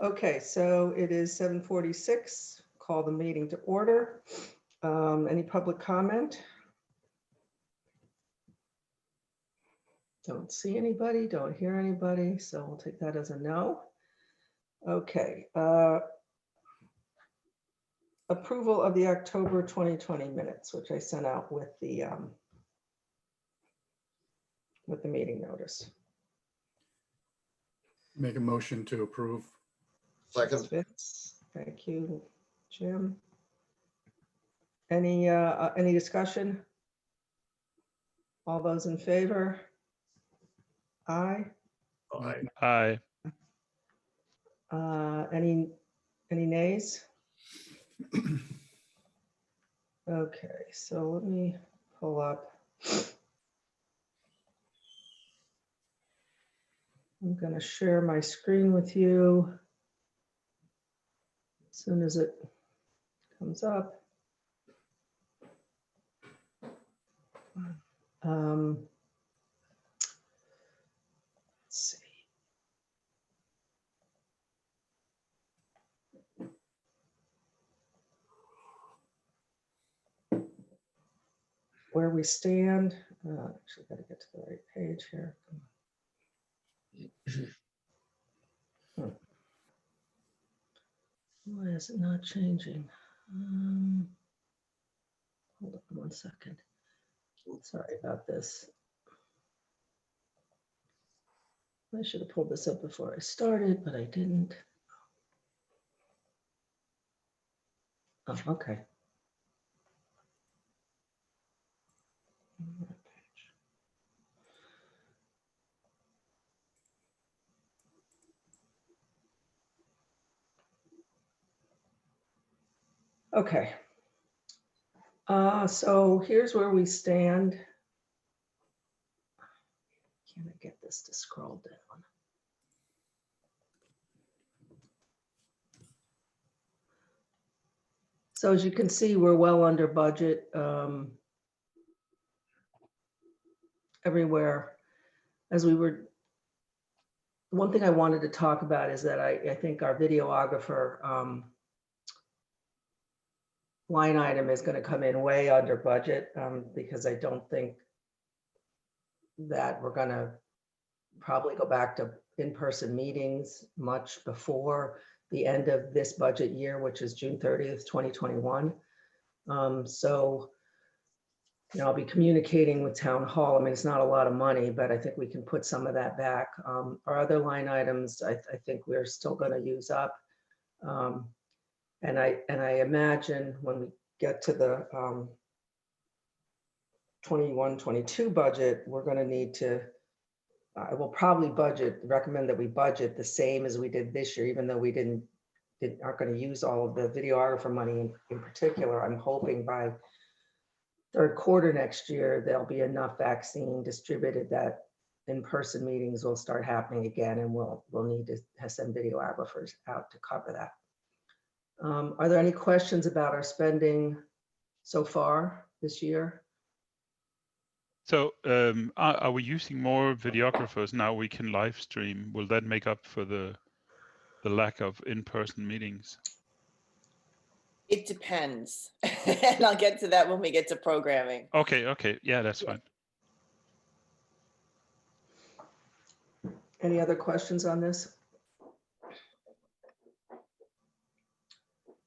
Okay, so it is 7:46. Call the meeting to order. Any public comment? Don't see anybody, don't hear anybody, so we'll take that as a no. Okay. Approval of the October 2020 minutes, which I sent out with the meeting notice. Make a motion to approve. Second. Fitz. Thank you, Jim. Any discussion? All those in favor? Aye. Aye. Any nays? Okay, so let me pull up. I'm going to share my screen with you as soon as it comes up. Let's see. Where we stand. Actually, got to get to the right page here. Why is it not changing? Hold on 1 second. Sorry about this. I should have pulled this up before I started, but I didn't. Oh, okay. Okay. So here's where we stand. Can I get this to scroll down? So as you can see, we're well under budget everywhere. As we were, one thing I wanted to talk about is that I think our videographer line item is going to come in way under budget because I don't think that we're going to probably go back to in-person meetings much before the end of this budget year, which is June 30th, 2021. So, you know, I'll be communicating with Town Hall. I mean, it's not a lot of money, but I think we can put some of that back. Our other line items, I think we're still going to use up. And I imagine when we get to the 21-22 budget, we're going to need to, I will probably recommend that we budget the same as we did this year, even though we aren't going to use all of the videographer money in particular. I'm hoping by third quarter next year, there'll be enough vaccine distributed that in-person meetings will start happening again, and we'll need to have some videographers out to cover that. Are there any questions about our spending so far this year? So are we using more videographers now we can live stream? Will that make up for the lack of in-person meetings? It depends. And I'll get to that when we get to programming. Okay. Yeah, that's fine. Any other questions on this?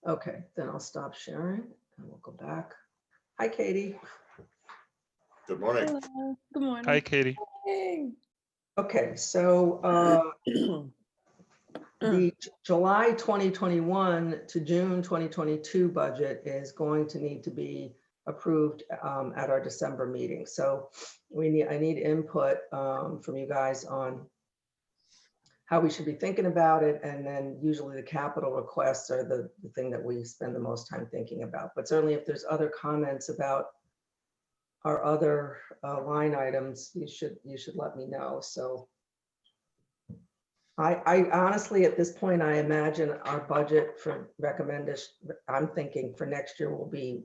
Okay, then I'll stop sharing and we'll go back. Hi, Katie. Good morning. Hello. Good morning. Hi, Katie. Hey. Okay, so the July 2021 to June 2022 budget is going to need to be approved at our December meeting. So I need input from you guys on how we should be thinking about it. And then usually the capital requests are the thing that we spend the most time thinking about. But certainly if there's other comments about our other line items, you should let me know. So I honestly, at this point, I imagine our budget for recommendation, I'm thinking for next year will be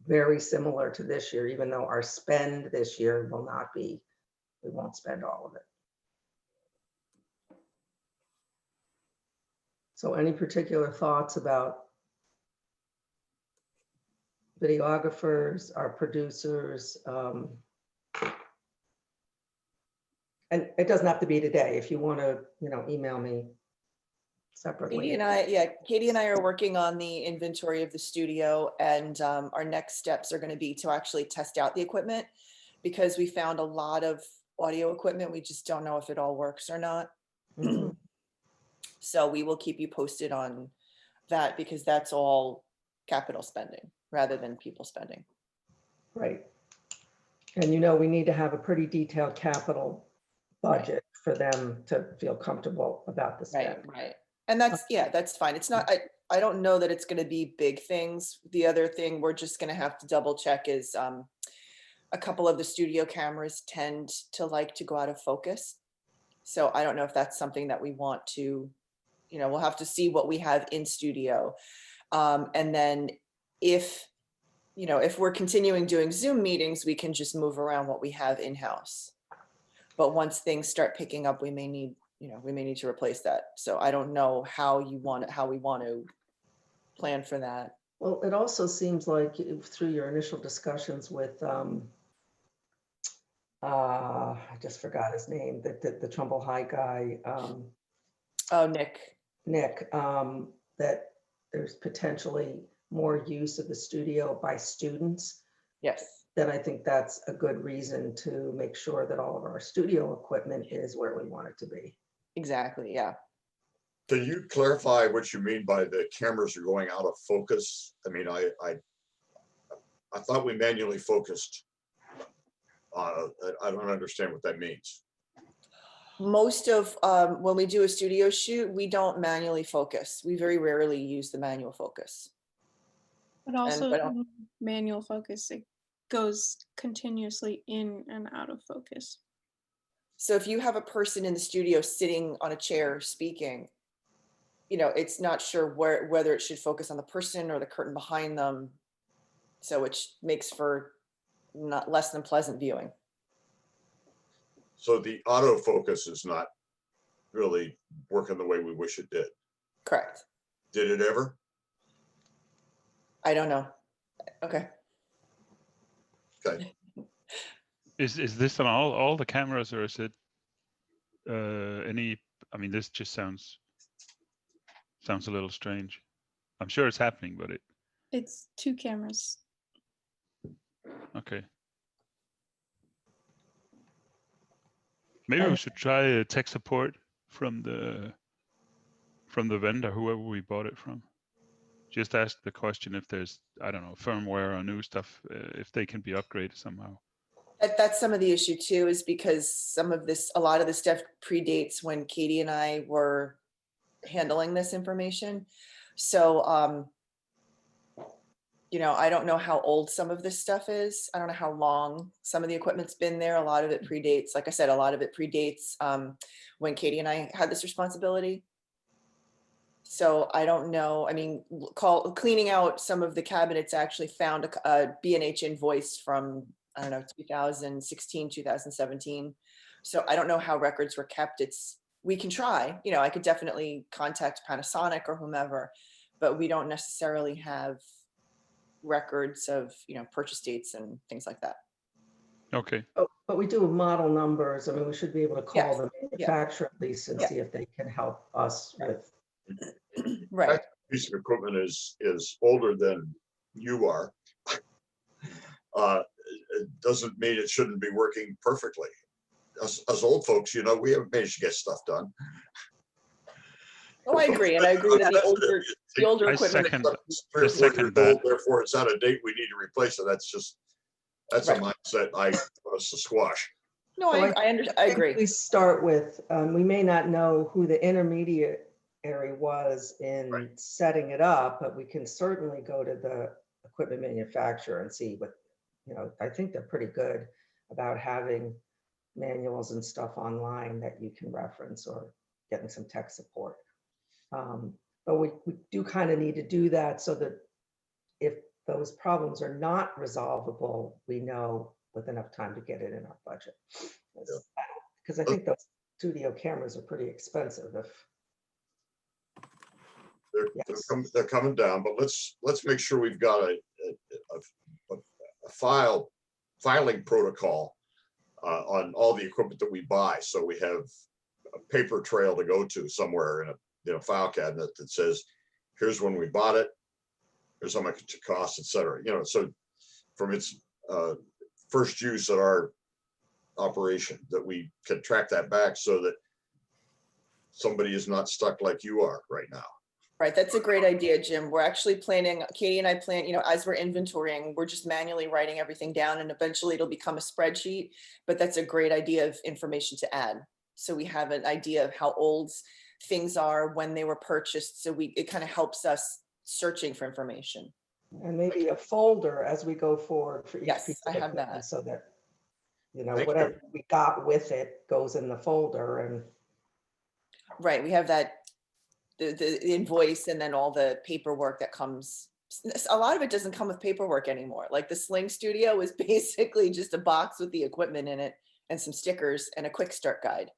very similar to this year, even though our spend this year will not be, we won't spend all of it. So any particular thoughts about videographers, our producers? And it doesn't have to be today. If you want to, email me separately. Katie and I are working on the inventory of the studio, and our next steps are going to be to actually test out the equipment, because we found a lot of audio equipment. We just don't know if it all works or not. Mhm. So we will keep you posted on that, because that's all capital spending rather than people spending. Right. And we need to have a pretty detailed capital budget for them to feel comfortable about the spend. Right. And that's fine. It's not, I don't know that it's going to be big things. The other thing we're just going to have to double check is a couple of the studio cameras tend to like to go out of focus. So I don't know if that's something that we want to, we'll have to see what we have in studio. And then if we're continuing doing Zoom meetings, we can just move around what we have in-house. But once things start picking up, we may need to replace that. So I don't know how we want to plan for that. Well, it also seems like through your initial discussions with, I just forgot his name, the Trumbull High guy, Oh, Nick. that there's potentially more use of the studio by students. Yes. Then I think that's a good reason to make sure that all of our studio equipment is where we want it to be. Exactly. Yeah. Can you clarify what you mean by the cameras are going out of focus? I mean, I thought we manually focused. I don't understand what that means. Most of when we do a studio shoot, we don't manually focus. We very rarely use the manual focus. But also in manual focus, it goes continuously in and out of focus. So if you have a person in the studio sitting on a chair speaking, it's not sure whether it should focus on the person or the curtain behind them. So which makes for not less than pleasant viewing. So the autofocus is not really working the way we wish it did. Correct. Did it ever? I don't know. Okay. Okay. Is this on all the cameras, or is it any? I mean, this just sounds a little strange. I'm sure it's happening, but It's 2 cameras. okay. Maybe we should try tech support from the vendor, whoever we bought it from. Just ask the question if there's, I don't know, firmware or new stuff, if they can be upgraded somehow. That's some of the issue too, is because a lot of this stuff predates when Katie and I were handling this information. So, I don't know how old some of this stuff is. I don't know how long some of the equipment's been there. A lot of it predates, like I said, a lot of it predates when Katie and I had this responsibility. So I don't know. I mean, cleaning out some of the cabinets, actually found a B&H invoice from, I don't know, 2016, 2017. So I don't know how records were kept. We can try, I could definitely contact Panasonic or whomever, but we don't necessarily have records of, purchase dates and things like that. Okay. But we do have model numbers. I mean, we should be able to call Yes. the manufacturer at least and see if they can help us with. Right. Piece of equipment is older than you are. It doesn't mean it shouldn't be working perfectly. As old folks, we haven't managed to get stuff done. Oh, I agree. And I agree that the older I equipment. second- It's 3 or 4 years second old, that. therefore it's out of date. We need to replace it. That's a Right. mindset I want us to squash. No, So I agree. We start with, we may not know who the intermediary was in Right. setting it up, but we can certainly go to the equipment manufacturer and see what, I think they're pretty good about having manuals and stuff online that you can reference or getting some tech support. But we do kind of need to do that so that if those problems are not resolvable, we know with enough time to get it in our budget. Because I think those studio cameras are pretty expensive. Yes. they're coming down, but let's make sure we've got a filing protocol on all the equipment that we buy. So we have a paper trail to go to somewhere in a file cabinet that says, here's when we bought it, here's how much it costs, et cetera. So from its first use at our operation, that we can track that back so that somebody is not stuck like you are right now. Right, that's a great idea, Jim. We're actually planning, Katie and I plan, as we're inventorying, we're just manually writing everything down and eventually it'll become a spreadsheet. But that's a great idea of information to add. So we have an idea of how old things are, when they were purchased. So it kind of helps us searching for information. And maybe a folder as we go forward for each Yes, piece I of have equipment that. so that, Thank you. whatever we got with it goes in the folder and Right, we have that, the invoice and then all the paperwork that comes. A lot of it doesn't come with paperwork anymore. Like the Sling Studio is basically just a box with the equipment in it and some stickers and a quick start guide.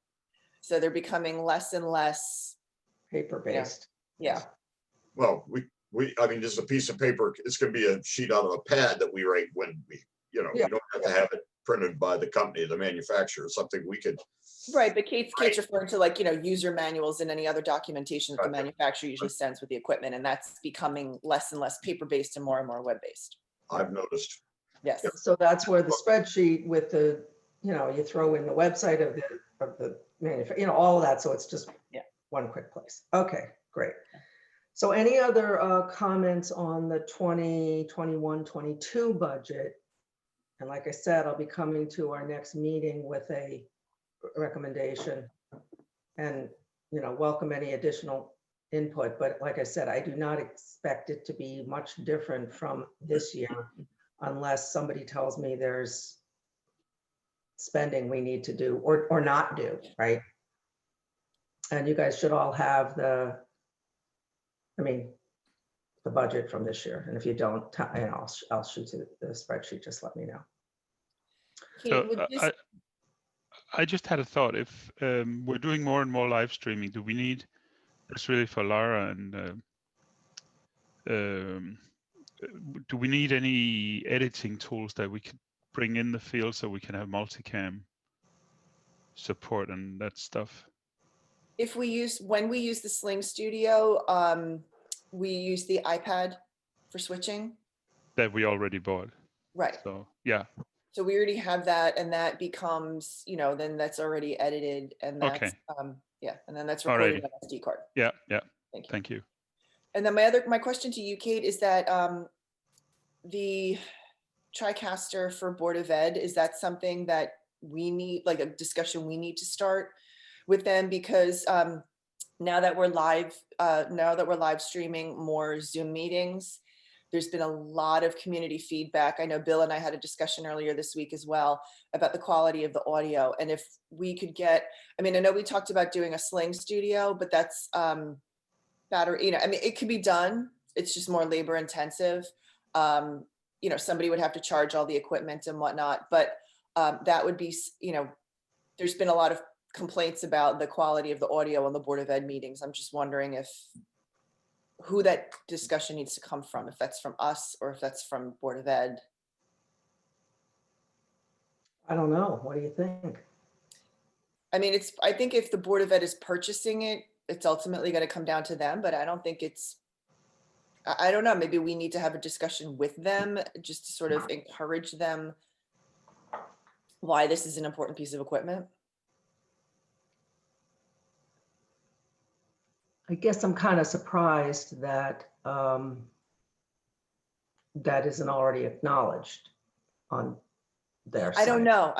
So they're becoming less and less, paper-based. yeah, Well, I mean, this is a piece of paper. It's going to be a sheet out of a pad that we write when we Yeah. don't have to have it printed by the company, the manufacturer, something we could. right. But Kate's referring to user manuals and any other documentation that the Right. manufacturer usually sends with the equipment. And that's becoming less and less paper-based and more web-based. I've noticed. Yes, So that's where the spreadsheet with the, you throw in the website of the manufacturer, all of that. So it's just Yeah. one quick place. Okay, great. So any other comments on the 2021-22 budget? And like I said, I'll be coming to our next meeting with a recommendation and, welcome any additional input. But like I said, I do not expect it to be much different from this year unless somebody tells me there's spending we need to do or not do, right? And you guys should all have the budget from this year. And if you don't, I'll shoot you the spreadsheet, just let me know. Kate, So would you I just had a thought. If we're doing more and more live streaming, do we need, that's really for Lara, and do we need any editing tools that we could bring in the field so we can have multicam support and that stuff? when we use the Sling Studio, we use the iPad for switching. That we already bought. Right. So yeah. So we already have that, and that becomes, then that's already edited, and that's, Okay. yeah, and then that's recorded Alrighty. on SD card. Yeah. Thank you. Thank you. And then my question to you, Kate, is that the TriCaster for Board of Ed, is that something that we need, like a discussion we need to start with them? Because now that we're live streaming more Zoom meetings, there's been a lot of community feedback. I know Bill and I had a discussion earlier this week as well about the quality of the audio. And if we could get, I know we talked about doing a Sling Studio, but that's battery, it could be done. It's just more labor intensive. Somebody would have to charge all the equipment and whatnot, but that would be, there's been a lot of complaints about the quality of the audio on the Board of Ed meetings. I'm just wondering who that discussion needs to come from, if that's from us or if that's from Board of Ed. I don't know. What do you think? I think if the Board of Ed is purchasing it, it's ultimately going to come down to them, but I don't think I don't know, maybe we need to have a discussion with them just to sort of encourage them why this is an important piece of equipment. I guess I'm kind of surprised that that isn't already acknowledged on their side. I don't know.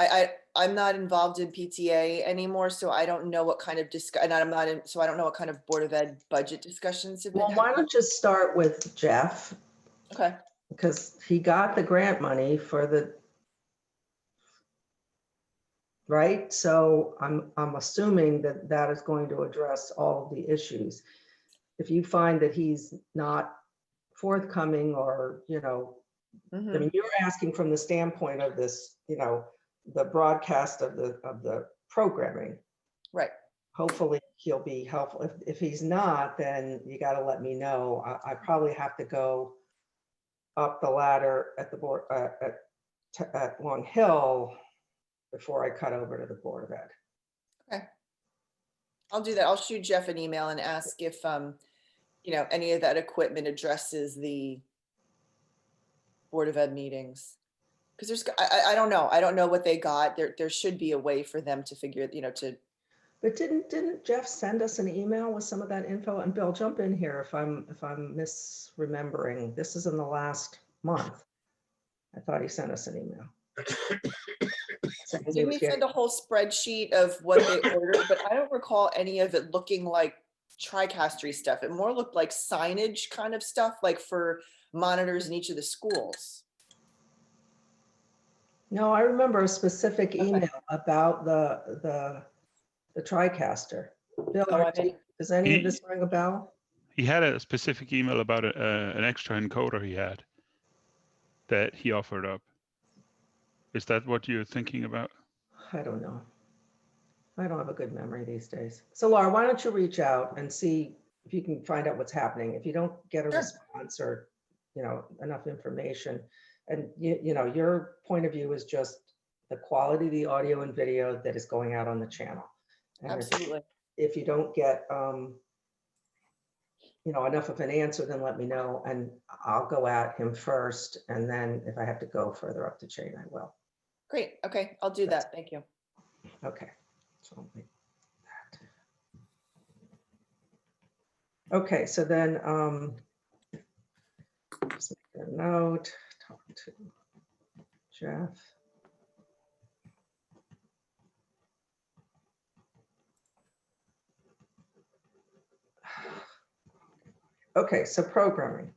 I'm not involved in PTA anymore, so I don't know what kind of so I don't know what kind of Board of Ed budget discussions have been. Well, why don't you start with Jeff? Okay. Because he got the grant money for right? So I'm assuming that is going to address all of the issues. If you find that he's not forthcoming or, Mhm. you're asking from the standpoint of this, the broadcast of the programming. Right. hopefully he'll be helpful. If he's not, then you got to let me know. I probably have to go up the ladder at the board, at Long Hill before I cut over to the Board of Ed. Okay. I'll do that. I'll shoot Jeff an email and ask if, you know, any of that equipment addresses the Board of Ed meetings. Because there's, I don't know. I don't know what they got. There should be a way for them to figure, you know, to, But didn't Jeff send us an email with some of that info? And Bill, jump in here if I'm misremembering. This is in the last month. I thought he sent us an email. Saying he didn't was he getting- send a whole spreadsheet of what they ordered? But I don't recall any of it looking like TriCastery stuff. It more looked like signage kind of stuff, like for monitors in each of the schools. No, I remember a specific email about the TriCaster. Bill, Oh, I didn't- does any of this ring a bell? He had a specific email about an extra encoder he had that he offered up. Is that what you're thinking about? I don't know. I don't have a good memory these days. So Laura, why don't you reach out and see if you can find out what's happening? If you don't get a Sure. response or, you know, enough information, and you know, your point of view is just the quality of the audio and video that is going out on the channel. And Absolutely. if you don't get, you know, enough of an answer, then let me know and I'll go at him first. And then if I have to go further up the chain, I will. Great. Okay, I'll do that. Thank you. Okay. So I'll make that. Okay, so then just make a note, talk to Jeff. Okay, so programming.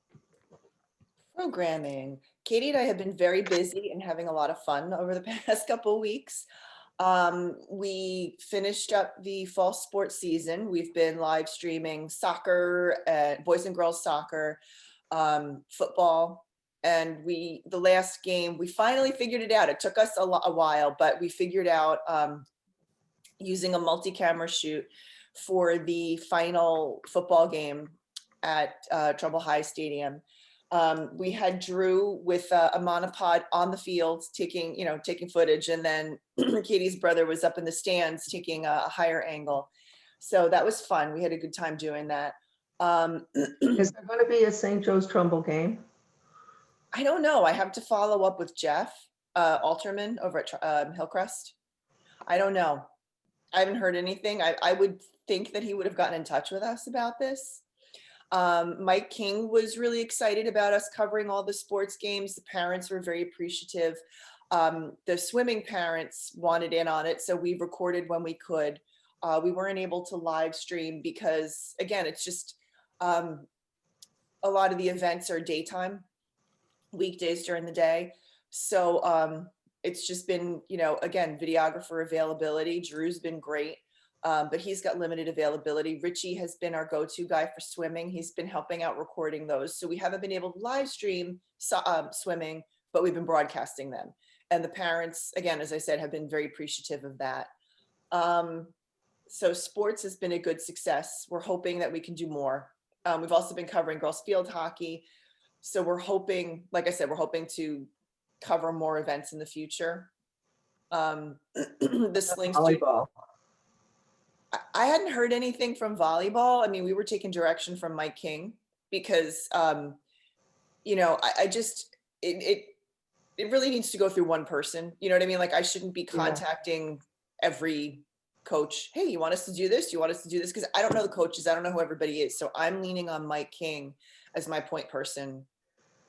Programming. Katie and I have been very busy and having a lot of fun over the past couple of weeks. We finished up the fall sports season. We've been live streaming soccer, boys and girls soccer, football, and the last game, we finally figured it out. It took us a while, but we figured out using a multi-camera shoot for the final football game at Trumbull High Stadium. We had Drew with a monopod on the field taking footage, and then Katie's brother was up in the stands taking a higher angle. So that was fun. We had a good time doing that. Is there going to be a St. Joe's Trumbull game? I don't know. I have to follow up with Jeff Alterman over at Hillcrest. I don't know. I haven't heard anything. I would think that he would have gotten in touch with us about this. Mike King was really excited about us covering all the sports games. The parents were very appreciative. The swimming parents wanted in on it, so we recorded when we could. We weren't able to live stream because, again, it's just a lot of the events are daytime, weekdays during the day. So it's just been, again, videographer availability. Drew's been great. But he's got limited availability. Richie has been our go-to guy for swimming. He's been helping out recording those. So we haven't been able to live stream swimming, but we've been broadcasting them. And the parents, again, as I said, have been very appreciative of that. So sports has been a good success. We're hoping that we can do more. We've also been covering girls field hockey. So we're hoping, like I said, we're hoping to cover more events in the future. The Sling Studio. Volleyball. I hadn't heard anything from volleyball. I mean, we were taking direction from Mike King because, I just, it really needs to go through one person. You know what I mean? Like, I shouldn't be contacting every coach. Hey, you want us to do this? You want us to do this? Because I don't know the coaches. I don't know who everybody is. So I'm leaning on Mike King as my point person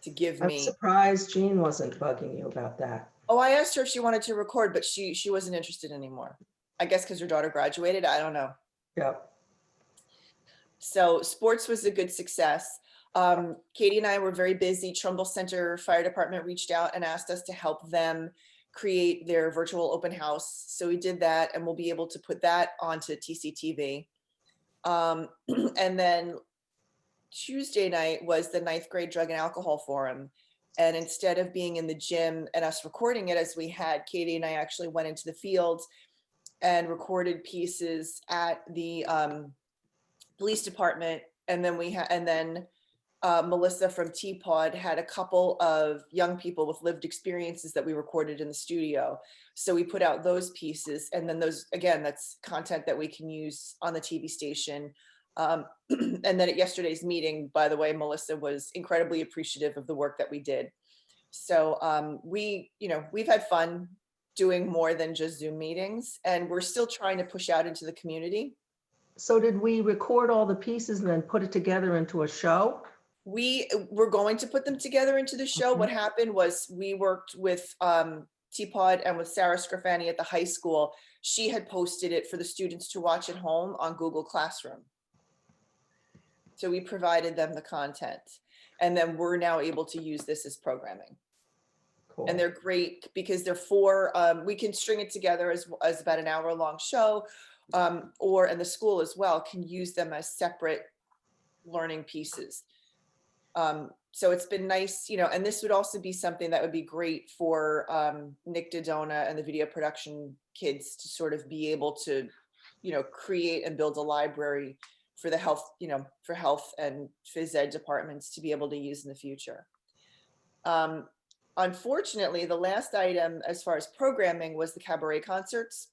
to give I'm me. surprised Jean wasn't bugging you about that. Oh, I asked her if she wanted to record, but she wasn't interested anymore. I guess because her daughter graduated. I don't know. Yeah. So sports was a good success. Katie and I were very busy. Trumbull Center Fire Department reached out and asked us to help them create their virtual open house. So we did that, and we'll be able to put that onto TCTV. And then Tuesday night was the 9th grade drug and alcohol forum. And instead of being in the gym and us recording it as we had, Katie and I actually went into the fields and recorded pieces at the police department. And then Melissa from Teapot had a couple of young people with lived experiences that we recorded in the studio. So we put out those pieces, and then those, again, that's content that we can use on the TV station. And then at yesterday's meeting, by the way, Melissa was incredibly appreciative of the work that we did. So we've had fun doing more than just Zoom meetings, and we're still trying to push out into the community. So did we record all the pieces and then put it together into a show? We were going to put them together into the show. Okay. What happened was we worked with Teapot and with Sarah Scrafani at the high school. She had posted it for the students to watch at home on Google Classroom. So we provided them the content, and then we're now able to use this as programming. Cool. And they're great because they're we can string it together as about an hour-long show, and the school as well can use them as separate learning pieces. So it's been nice, and this would also be something that would be great for Nick Dodona and the video production kids to sort of be able to, create and build a library for the health, for health and phys ed departments to be able to use in the future. Unfortunately, the last item as far as programming was the cabaret concerts,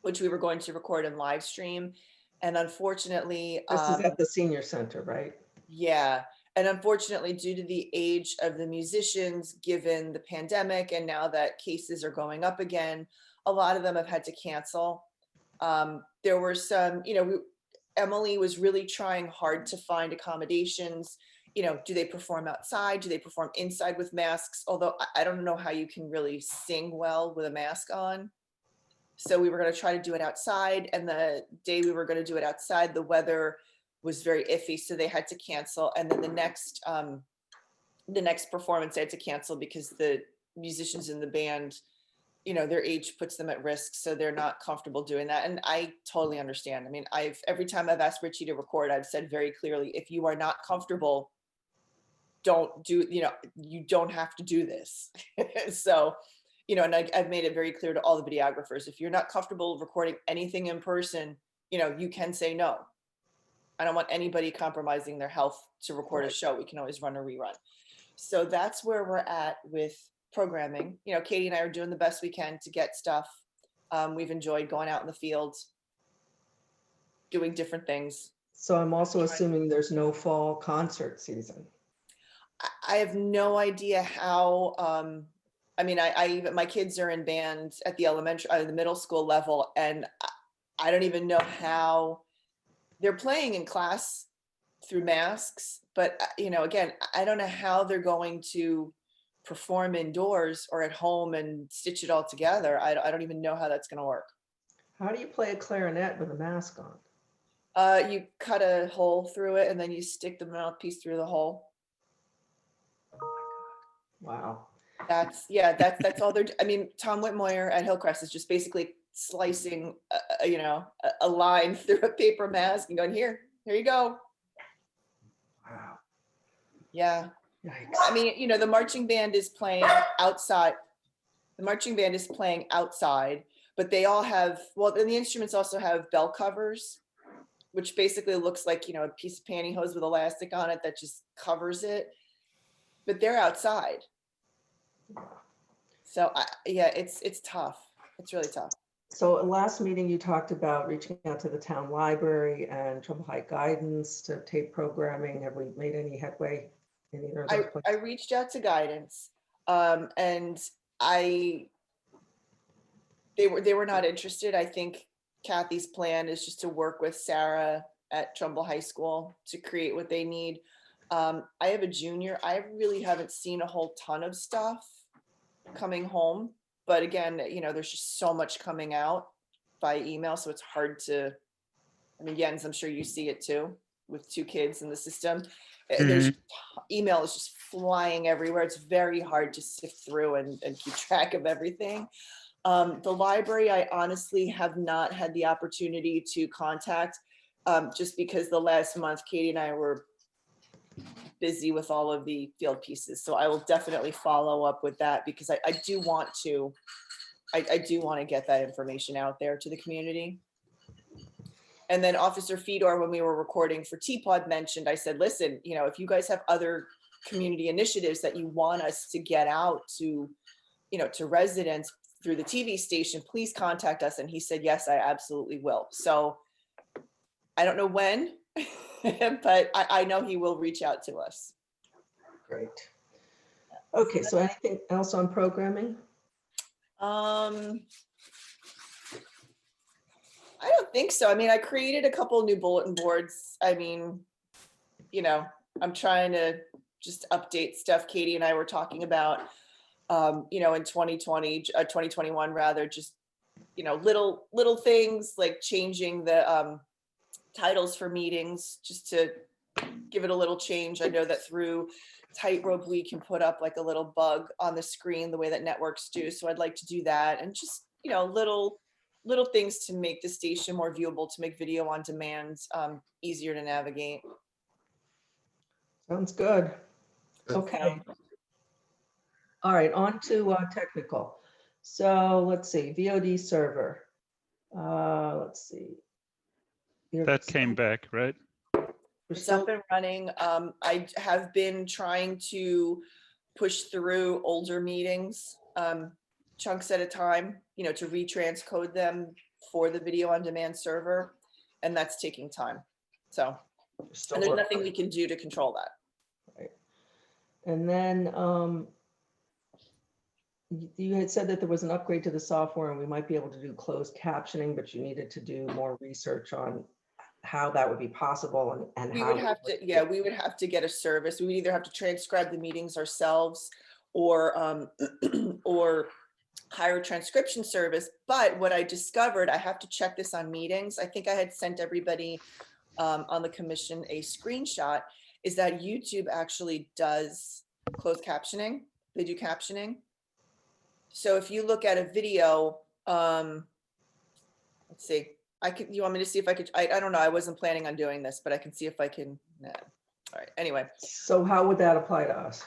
which we were going to record and live stream. And unfortunately, This is at the senior center, right? yeah. And unfortunately, due to the age of the musicians, given the pandemic, and now that cases are going up again, a lot of them have had to cancel. There were some, Emily was really trying hard to find accommodations. Do they perform outside? Do they perform inside with masks? Although I don't know how you can really sing well with a mask on. So we were going to try to do it outside. And the day we were going to do it outside, the weather was very iffy, so they had to cancel. And then the next performance they had to cancel because the musicians in the band, their age puts them at risk, so they're not comfortable doing that. And I totally understand. I mean, every time I've asked Richie to record, I've said very clearly, if you are not comfortable, don't do, you don't have to do this. So, and I've made it very clear to all the videographers, if you're not comfortable recording anything in person, you can say no. I don't want anybody compromising their health to record a show. We can always run a rerun. So that's where we're at with programming. Katie and I are doing the best we can to get stuff. We've enjoyed going out in the fields, doing different things. So I'm also assuming there's no fall concert season. I have no idea how, my kids are in bands at the middle school level, and I don't even know how they're playing in class through masks, but again, I don't know how they're going to perform indoors or at home and stitch it all together. I don't even know how that's going to work. How do you play a clarinet with a mask on? You cut a hole through it and then you stick the mouthpiece through the hole. Wow. That's all they're, Tom Whitmoyer at Hillcrest is just basically slicing, a line through a paper mask and going, here you go. Wow. Yeah. Yikes. The marching band is playing outside. But they all have, and the instruments also have bell covers, which basically looks like, a piece of pantyhose with elastic on it that just covers it. But they're outside. So it's tough. It's really tough. So last meeting, you talked about reaching out to the town library and Trumbull High Guidance to tape programming. Have we made any headway in either of those places? I reached out to Guidance, and they were not interested. I think Kathy's plan is just to work with Sarah at Trumbull High School to create what they need. I have a junior. I really haven't seen a whole ton of stuff coming home. But again, there's just so much coming out by email. So it's hard to, Jens, I'm sure you see it too, with 2 kids in the system. There's email is just flying everywhere. It's very hard to sift through and keep track of everything. The library, I honestly have not had the opportunity to contact, just because the last month, Katie and I were busy with all of the field pieces. So I will definitely follow up with that, because I do want to I do want to get that information out there to the community. And then Officer Fedor, when we were recording for Teapot, mentioned, I said, listen, you know, if you guys have other community initiatives that you want us to get out to, you know, to residents through the TV station, please contact us. And he said, yes, I absolutely will. So I don't know when, but I know he will reach out to us. Great. Okay, so anything else on programming? I don't think so. I mean, I created a couple new bulletin boards. I mean, you know, I'm trying to just update stuff Katie and I were talking about, you know, in 2021 rather, just, you know, little things like changing the titles for meetings just to give it a little change. I know that through Tightrope, we can put up like a little bug on the screen the way that networks do. So I'd like to do that, and just, you know, little things to make the station more viewable, to make video on demand easier to navigate. Sounds good. Okay. All right, on to technical. So let's see, VOD server. Let's see. That came back, right? It's up and running. I have been trying to push through older meetings, chunks at a time, you know, to retranscode them for the video on demand server. And that's taking time. So and there's nothing we can do to control that. Right. And then you had said that there was an upgrade to the software and we might be able to do closed captioning, but you needed to do more research on how that would be possible and we how would have to, yeah, we would have to get a service. We would either have to transcribe the meetings ourselves or or hire a transcription service. But what I discovered, I have to check this on meetings. I think I had sent everybody on the commission a screenshot, is that YouTube actually does closed captioning. They do captioning. So if you look at a video, let's see, you want me to see if I could, I don't know, I wasn't planning on doing this, but I can see if I can, nah. All right, anyway. So how would that apply to us?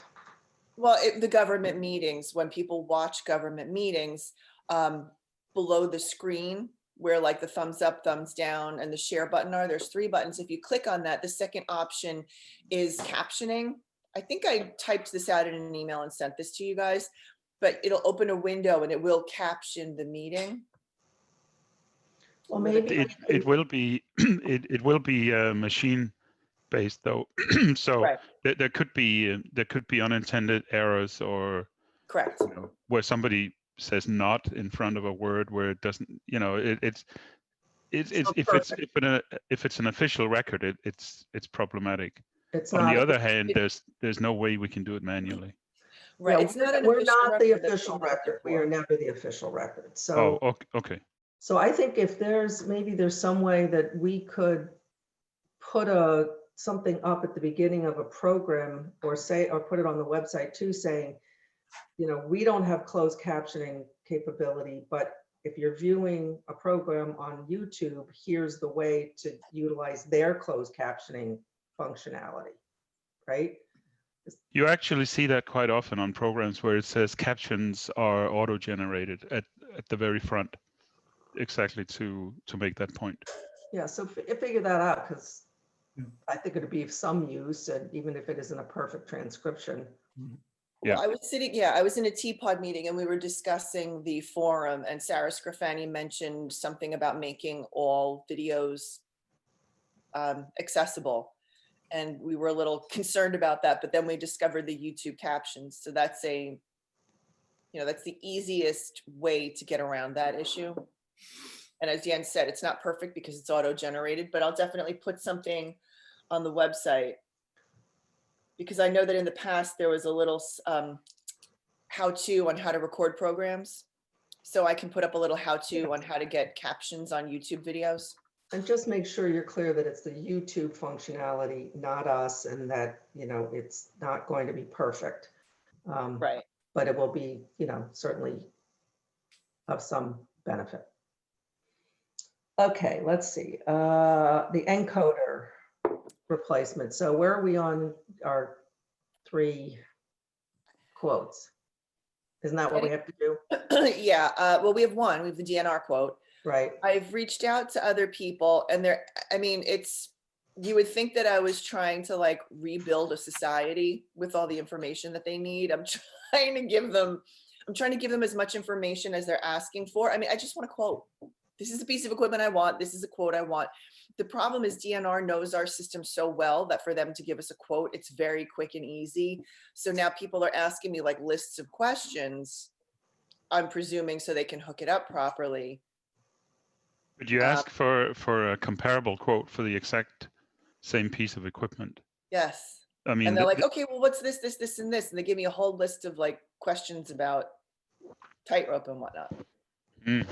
Well, the government meetings, when people watch government meetings, below the screen where like the thumbs up, thumbs down, and the share button are, there's 3 buttons. If you click on that, the second option is captioning. I think I typed this out in an email and sent this to you guys, but it'll open a window and it will caption the meeting. Well, maybe it will be it will be machine based though. So Right. there could be unintended errors, or Correct. you know, where somebody says not in front of a word where it doesn't, you know, it's if it's an official record, it's problematic. it's On not. the other hand, there's no way we can do it manually. Right. Yeah, It's not an we're official not the record that's official been done record. We before. are never the official record. So. Oh, okay. So I think if maybe there's some way that we could put something up at the beginning of a program, or put it on the website too, saying, you know, we don't have closed captioning capability, but if you're viewing a program on YouTube, here's the way to utilize their closed captioning functionality, right? You actually see that quite often on programs where it says captions are auto-generated at the very front, exactly to make that point. Yeah, so figure that out, because I think it'd be of some use, and even if it isn't a perfect transcription. Yeah. Well, I was in a Teapot meeting and we were discussing the forum, and Sarah Scrafani mentioned something about making all videos accessible. And we were a little concerned about that, but then we discovered the YouTube captions. So that's that's the easiest way to get around that issue. And as Jens said, it's not perfect because it's auto-generated, but I'll definitely put something on the website, because I know that in the past there was a little how-to on how to record programs. So I can put up a little how-to on how to get captions on YouTube videos. And just make sure you're clear that it's the YouTube functionality, not us, and that, you know, it's not going to be perfect. Right. But it will be, you know, certainly of some benefit. Okay, let's see. The encoder replacement. So where are we on our 3 quotes? Isn't that what we have to do? Yeah, well, we have one, we have the DNR quote. Right. I've reached out to other people and I mean, you would think that I was trying to like rebuild a society with all the information that they need. I'm trying to give them as much information as they're asking for. I mean, I just want a quote. This is a piece of equipment I want. This is a quote I want. The problem is DNR knows our system so well that for them to give us a quote, it's very quick and easy. So now people are asking me like lists of questions, I'm presuming, so they can hook it up properly. Would you ask for a comparable quote for the exact same piece of equipment? Yes. I mean, And they're like, okay, well, what's this, and this? And they give me a whole list of like questions about tightrope and whatnot. Mm.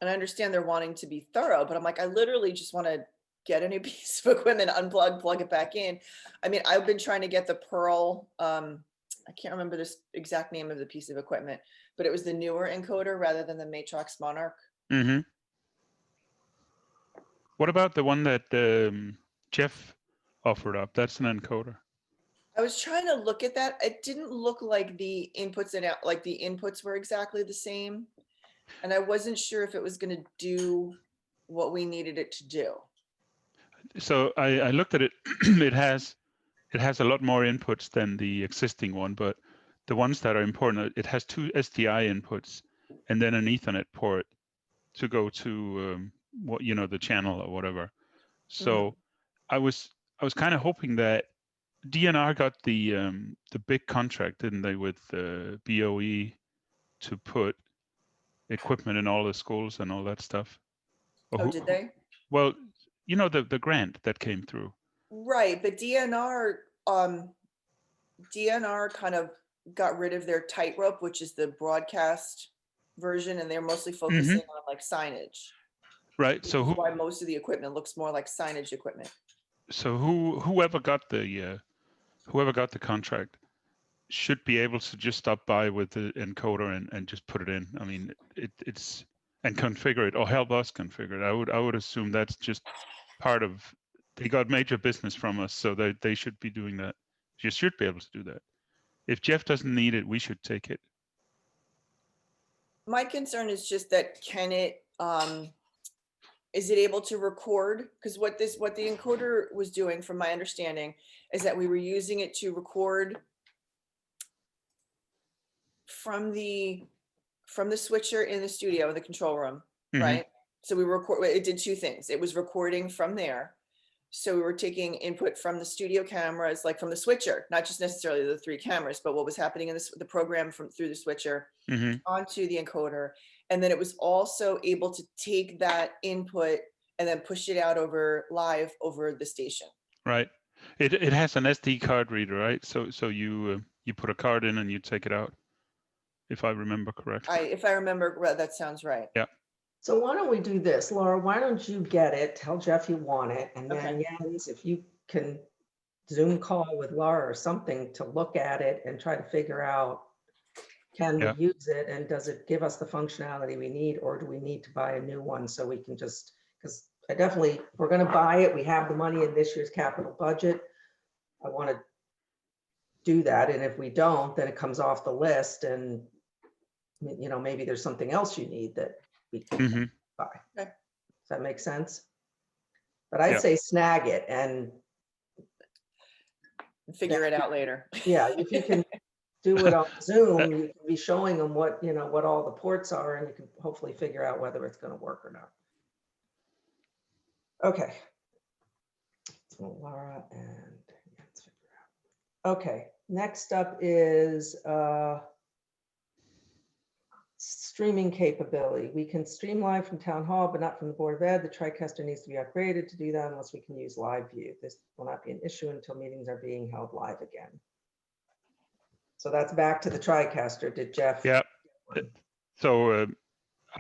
And I understand they're wanting to be thorough, but I'm like, I literally just want to get a new piece of equipment, unplug, plug it back in. I mean, I've been trying to get the Pearl, I can't remember this exact name of the piece of equipment, but it was the newer encoder rather than the Matrox Monarch. Mm-hmm. What about the one that Jeff offered up? That's an encoder. I was trying to look at that. It didn't look like the inputs and out, like the inputs were exactly the same. And I wasn't sure if it was going to do what we needed it to do. So I looked at it. It has a lot more inputs than the existing one, but the ones that are important, it has 2 SDI inputs and then an Ethernet port to go to the channel or whatever. So I was kind of hoping that DNR got the big contract, didn't they, with BOE to put equipment in all the schools and all that stuff. Oh, did they? Well, the grant that came through. Right, but DNR kind of got rid of their tightrope, which is the broadcast version, and they're mostly focusing on like signage. Right. So why most of the equipment looks more like signage equipment. So whoever got the contract should be able to just stop by with the encoder and just put it in. I mean, it's and configure it or help us configure it. I would assume that's just part of. They got major business from us, so they should be doing that. You should be able to do that. If Jeff doesn't need it, we should take it. My concern is just that is it able to record? Because what the encoder was doing, from my understanding, is that we were using it to record from the switcher in the studio in the control room, right? So it did 2 things. It was recording from there. So we were taking input from the studio cameras, like from the switcher, not just necessarily the 3 cameras, but what was happening in the program through the switcher onto the encoder. And then it was also able to take that input and then push it out live over the station. Right. It has an SD card reader, right? So you put a card in and you take it out, if I remember correctly. If I remember, that sounds right. Yeah. So why don't we do this, Laura? Why don't you get it? Tell Jeff you want it, and then Jens, if you can Zoom call with Laura or something to look at it and try to figure out, can we use it, and does it give us the functionality we need, or do we need to buy a new one so we can just, because we're going to buy it. We have the money in this year's capital budget. I want to do that, and if we don't, then it comes off the list, and maybe there's something else you need that we can buy. Okay. Does that make sense? But I'd say snag it and figure it out later. Yeah, if you can do it on Zoom, you can be showing them what all the ports are, and you can hopefully figure out whether it's going to work or not. Okay. So Laura and let's figure out. Okay, next up is streaming capability. We can stream live from Town Hall, but not from the Board of Ed. The TriCaster needs to be upgraded to do that unless we can use live view. This will not be an issue until meetings are being held live again. So that's back to the TriCaster. Did Jeff? Yeah. So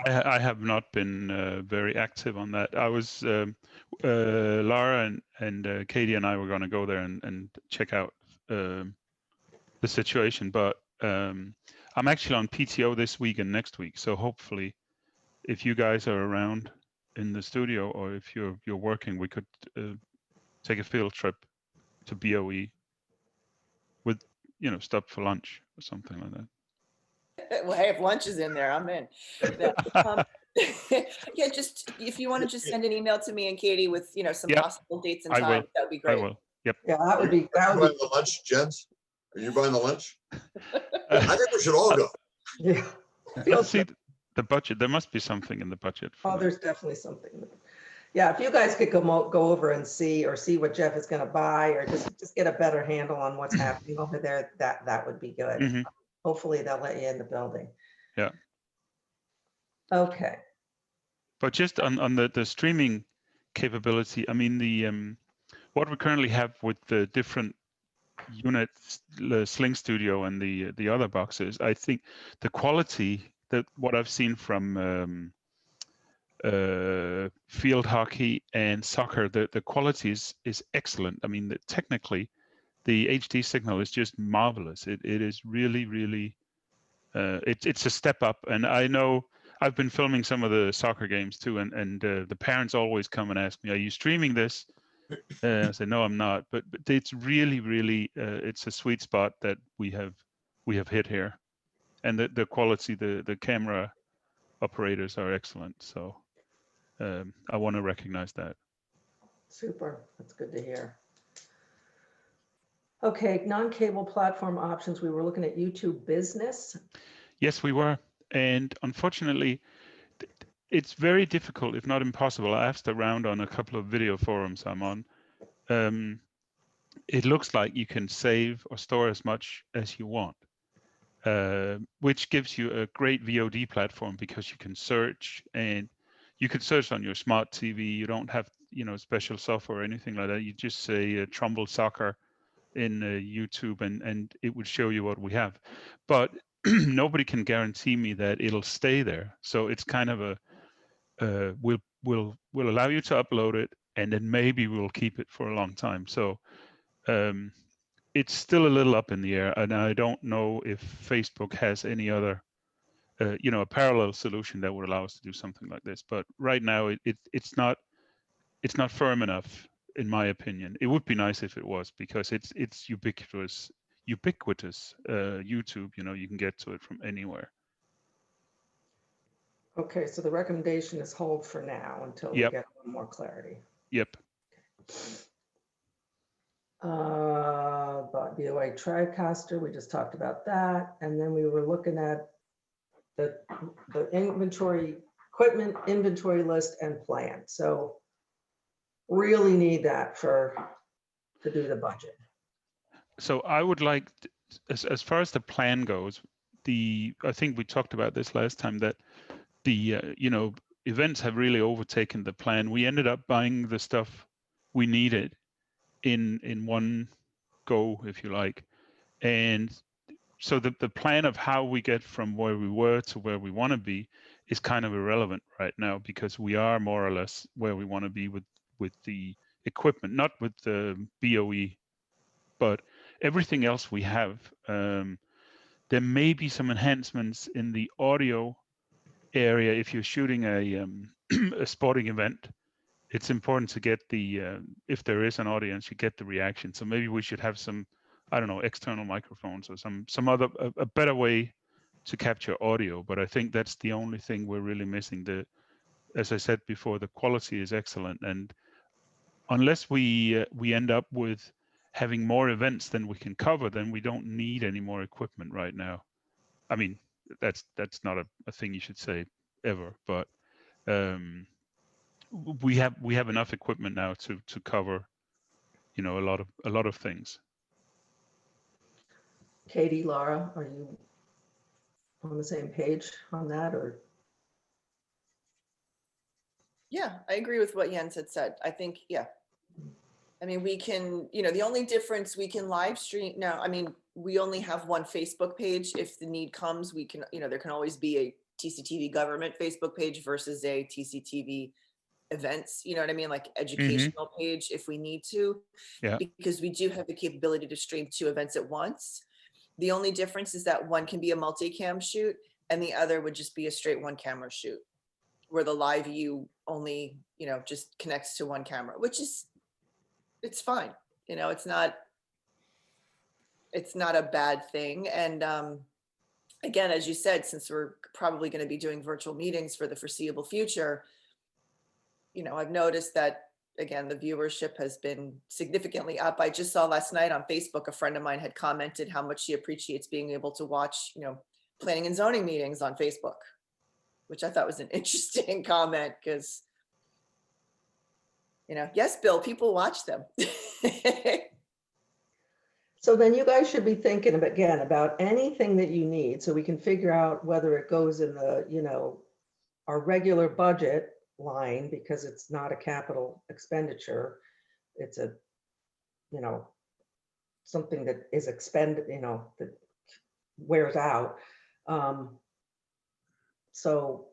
I have not been very active on that. I was Laura and Katie and I were going to go there and check out the situation, but I'm actually on PTO this week and next week. So hopefully, if you guys are around in the studio, or if you're working, we could take a field trip to BOE stop for lunch or something like that. Well, hey, if lunch is in there, I'm in. Yeah, yeah, just if you want to just send an email to me and Katie with, some Yep, possible dates and I will. times, that would be I great. will. Yep. Yeah, that would be, Are that you would buying the lunch, Jens? Are you buying the lunch? I think we should all go. be, yeah. Let's Feels see the budget. There must be something in the budget. For Oh, that. there's definitely something. Yeah, if you guys could go over and see what Jeff is gonna buy, or just get a better handle on what's happening over there, that would be good. Mhm. Hopefully they'll let you in the building. Yeah. Okay, But just on the streaming capability, I mean what we currently have with the different units, the Sling Studio and the other boxes, I think the quality that what I've seen from field hockey and soccer, the quality is excellent. I mean, technically, the HD signal is just marvelous. It is really it's a step up. And I know I've been filming some of the soccer games too, and the parents always come and ask me, "Are you streaming this?" I say, "No, I'm not." But it's really it's a sweet spot that we have hit here, and the quality, the camera operators are excellent. So I want to recognize that. super. That's good to hear. Okay, non-cable platform options. We were looking at YouTube Business. Yes, we were, and unfortunately, it's very difficult, if not impossible. I asked around on a couple of video forums I'm on. It looks like you can save or store as much as you want, which gives you a great VOD platform because you can search, and you can search on your smart TV. You don't have special software or anything like that. You just say Trumbull Soccer in YouTube, and it would show you what we have. But nobody can guarantee me that it'll stay there. So it's kind of a we'll allow you to upload it, and then maybe we'll keep it for a long time. So it's still a little up in the air, and I don't know if Facebook has any other a parallel solution that would allow us to do something like this. But right now it's not firm enough, in my opinion. It would be nice if it was, because it's ubiquitous YouTube. You can get to it from anywhere. Okay, so the recommendation is hold for now until we Yep. get more clarity. Yep. But BOA TriCaster, we just talked about that. And then we were looking at the inventory, equipment inventory list and plan. So really need that to do the budget. So I would like, as far as the plan goes, I think we talked about this last time, that the events have really overtaken the plan. We ended up buying the stuff we needed in one go, if you like. And so the plan of how we get from where we were to where we want to be is kind of irrelevant right now, because we are more or less where we want to be with the equipment, not with the BOE, but everything else we have. There may be some enhancements in the audio area. If you're shooting a sporting event, it's important to get if there is an audience, you get the reaction. So maybe we should have some, I don't know, external microphones or some other, a better way to capture audio. But I think that's the only thing we're really missing. As I said before, the quality is excellent, and unless we end up with having more events than we can cover, then we don't need any more equipment right now. I mean, that's not a thing you should say ever, but we have enough equipment now to cover, a lot of things. Katie, Laura, are you on the same page on that, or? Yeah, I agree with what Jens had said. I think, yeah. I mean, we can, the only difference, we can live stream now. I mean, we only have one Facebook page. If the need comes, we can, there can always be a TCTV government Facebook page versus a TCTV events, you know what I mean? Like educational page if we need to, Yeah. Because we do have the capability to stream 2 events at once. The only difference is that one can be a multicam shoot and the other would just be a straight 1 camera shoot, where the live view only, just connects to 1 camera, which is, it's fine. It's not, it's not a bad thing. And again, as you said, since we're probably going to be doing virtual meetings for the foreseeable future, you know, I've noticed that, again, the viewership has been significantly up. I just saw last night on Facebook, a friend of mine had commented how much she appreciates being able to watch, you know, planning and zoning meetings on Facebook, which I thought was an interesting comment because, you know, yes, Bill, people watch them. So then you guys should be thinking again about anything that you need so we can figure out whether it goes in the, you know, our regular budget line, because it's not a capital expenditure. It's a, you know, something that is expended, you know, that wears out. So,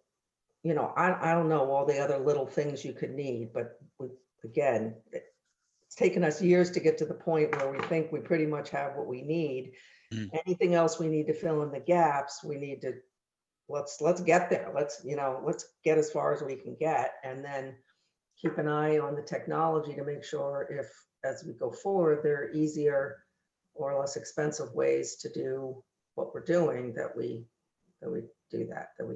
you know, I don't know all the other little things you could need, but again, it's taken us years to get to the point where we think we pretty much have what we need. Mm. Anything else we need to fill in the gaps, we need to, let's get there. Let's, you know, let's get as far as we can get, and then keep an eye on the technology to make sure if, as we go forward, there are easier or less expensive ways to do what we're doing, that we do that we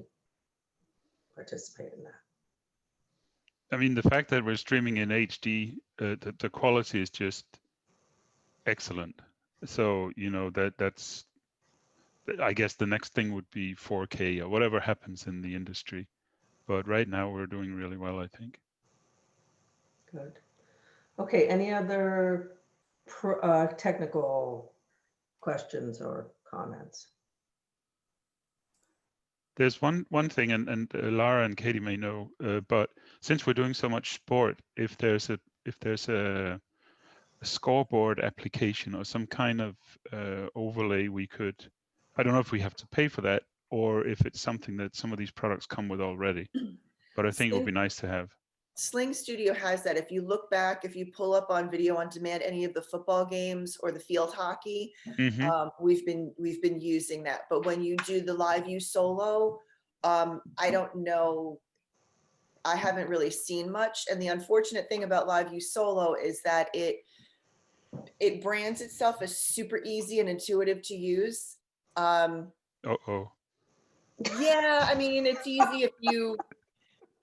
participate in that. I mean, the fact that we're streaming in HD, the quality is just excellent. So, you know, that's, I guess the next thing would be 4K or whatever happens in the industry. But right now we're doing really well, I think. Good. Okay, any other technical questions or comments? There's one thing, and Lara and Katie may know, but since we're doing so much sport, if there's a scoreboard application or some kind of overlay, we could, I don't know if we have to pay for that or if it's something that some of these products come with already, but I think it would be nice to have. Sling Studio has that. If you look back, if you pull up on video on demand, any of the football games or the field hockey, we've been using that. But when you do the LiveView Solo, I don't know. I haven't really seen much. And the unfortunate thing about LiveView Solo is that it brands itself as super easy and intuitive to use. Uh-oh. Yeah, I mean, it's easy if you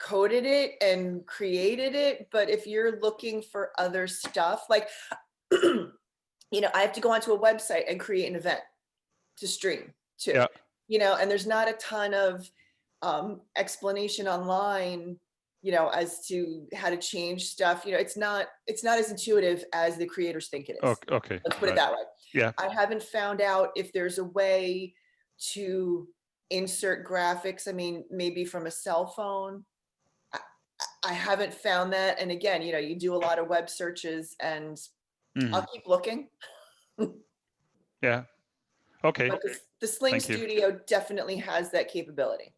coded it and created it, but if you're looking for other stuff, like, you know, I have to go onto a website and create an event to stream to, Yeah. you know, and there's not a ton of explanation online, you know, as to how to change stuff. You know, it's not as intuitive as the creators think it is. Okay. Let's put it that way. Yeah. I haven't found out if there's a way to insert graphics. I mean, maybe from a cell phone. I haven't found that. And again, you know, you do a lot of web searches, and I'll keep looking. Yeah. Okay. But the Sling Thank you. Studio definitely has that capability.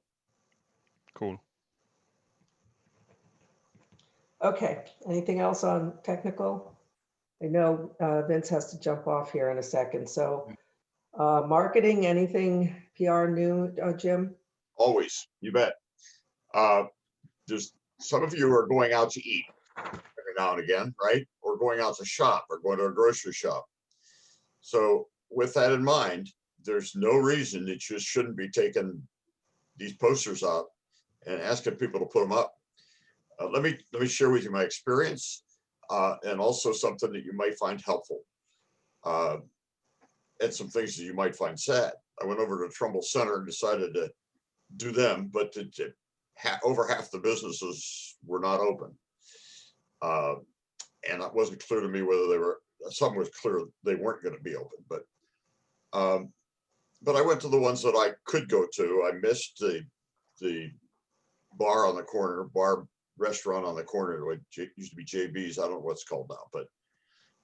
Cool. Okay, anything else on technical? I know Vince has to jump off here in a second. So marketing, anything PR new, Jim? Always, you bet. Just some of you are going out to eat every now and again, right? Or going out to shop or going to a grocery shop. So with that in mind, there's no reason that you shouldn't be taking these posters out and asking people to put them up. Let me share with you my experience and also something that you might find helpful and some things that you might find sad. I went over to Trumbull Center and decided to do them, but over half the businesses were not open. And it wasn't clear to me whether they were, some was clear they weren't going to be open, but I went to the ones that I could go to. I missed the bar on the corner, restaurant on the corner, what used to be JB's. I don't know what it's called now, but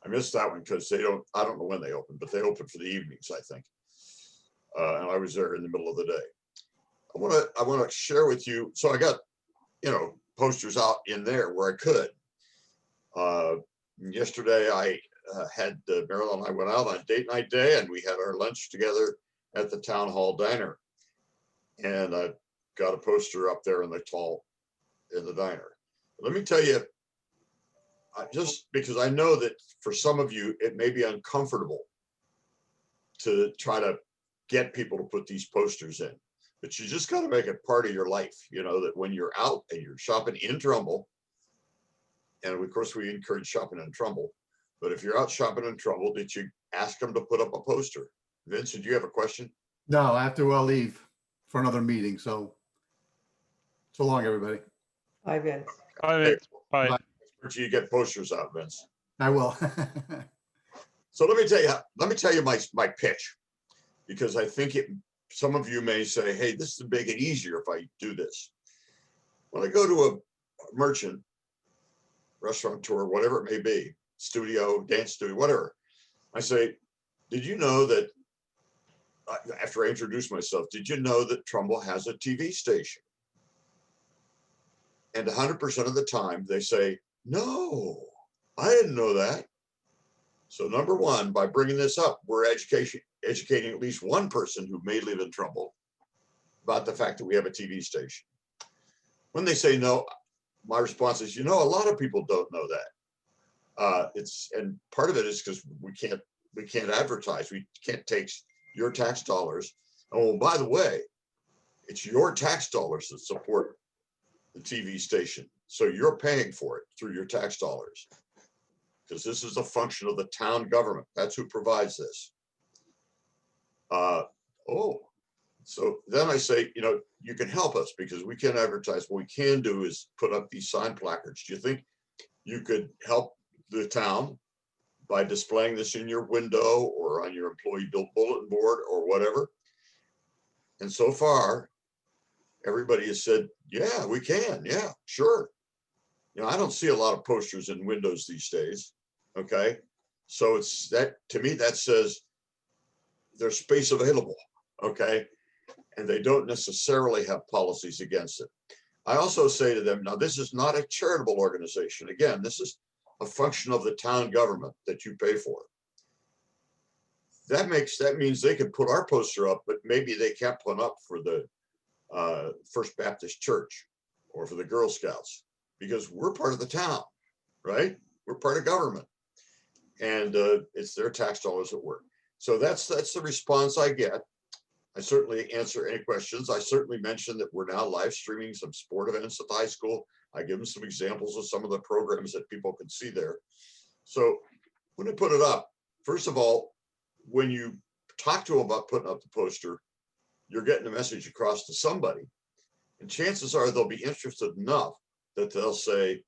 I missed that one because I don't know when they open, but they open for the evenings, I think. And I was there in the middle of the day. I want to share with you. So I got, you know, posters out in there where I could. Yesterday I had Marilyn and I went out on date night day, and we had our lunch together at the town hall diner. And I got a poster up there in the diner. Let me tell you, just because I know that for some of you, it may be uncomfortable to try to get people to put these posters in. But you just got to make it part of your life, you know, that when you're out and you're shopping in Trumbull, and of course we encourage shopping in Trumbull, but if you're out shopping in Trumbull, did you ask them to put up a poster? Vince, did you have a question? No, I have to leave for another meeting. So long, everybody. Hi, Vince. Bye, Okay. Vince. Bye. Bye. Where do you get posters out, Vince? I will. So let me tell you my pitch, because I think some of you may say, hey, this is make it easier if I do this. When I go to a merchant, restaurateur, whatever it may be, studio, dance studio, whatever, I say, did you know that, after I introduce myself, did you know that Trumbull has a TV station? And 100% of the time they say, no, I didn't know that. So number one, by bringing this up, we're educating at least one person who may live in Trumbull about the fact that we have a TV station. When they say no, my response is, you know, a lot of people don't know that. And part of it is because we can't advertise. We can't take your tax dollars. Oh, by the way, it's your tax dollars that support the TV station. So you're paying for it through your tax dollars, because this is a function of the town government. That's who provides this. So then I say, you know, you can help us because we can't advertise. What we can do is put up these sign placards. Do you think you could help the town by displaying this in your window or on your employee bulletin board or whatever? And so far, everybody has said, yeah, we can. Yeah, sure. You know, I don't see a lot of posters in windows these days. Okay. So it's that, to me, that says there's space available. Okay. And they don't necessarily have policies against it. I also say to them, now, this is not a charitable organization. Again, this is a function of the town government that you pay for. That means they could put our poster up, but maybe they can't put up for the First Baptist Church or for the Girl Scouts, because we're part of the town, right? We're part of government, and it's their tax dollars at work. So that's the response I get. I certainly answer any questions. I certainly mention that we're now live streaming some sport events at the high school. I give them some examples of some of the programs that people can see there. So when I put it up, first of all, when you talk to them about putting up the poster, you're getting a message across to somebody. And chances are they'll be interested enough that they'll say,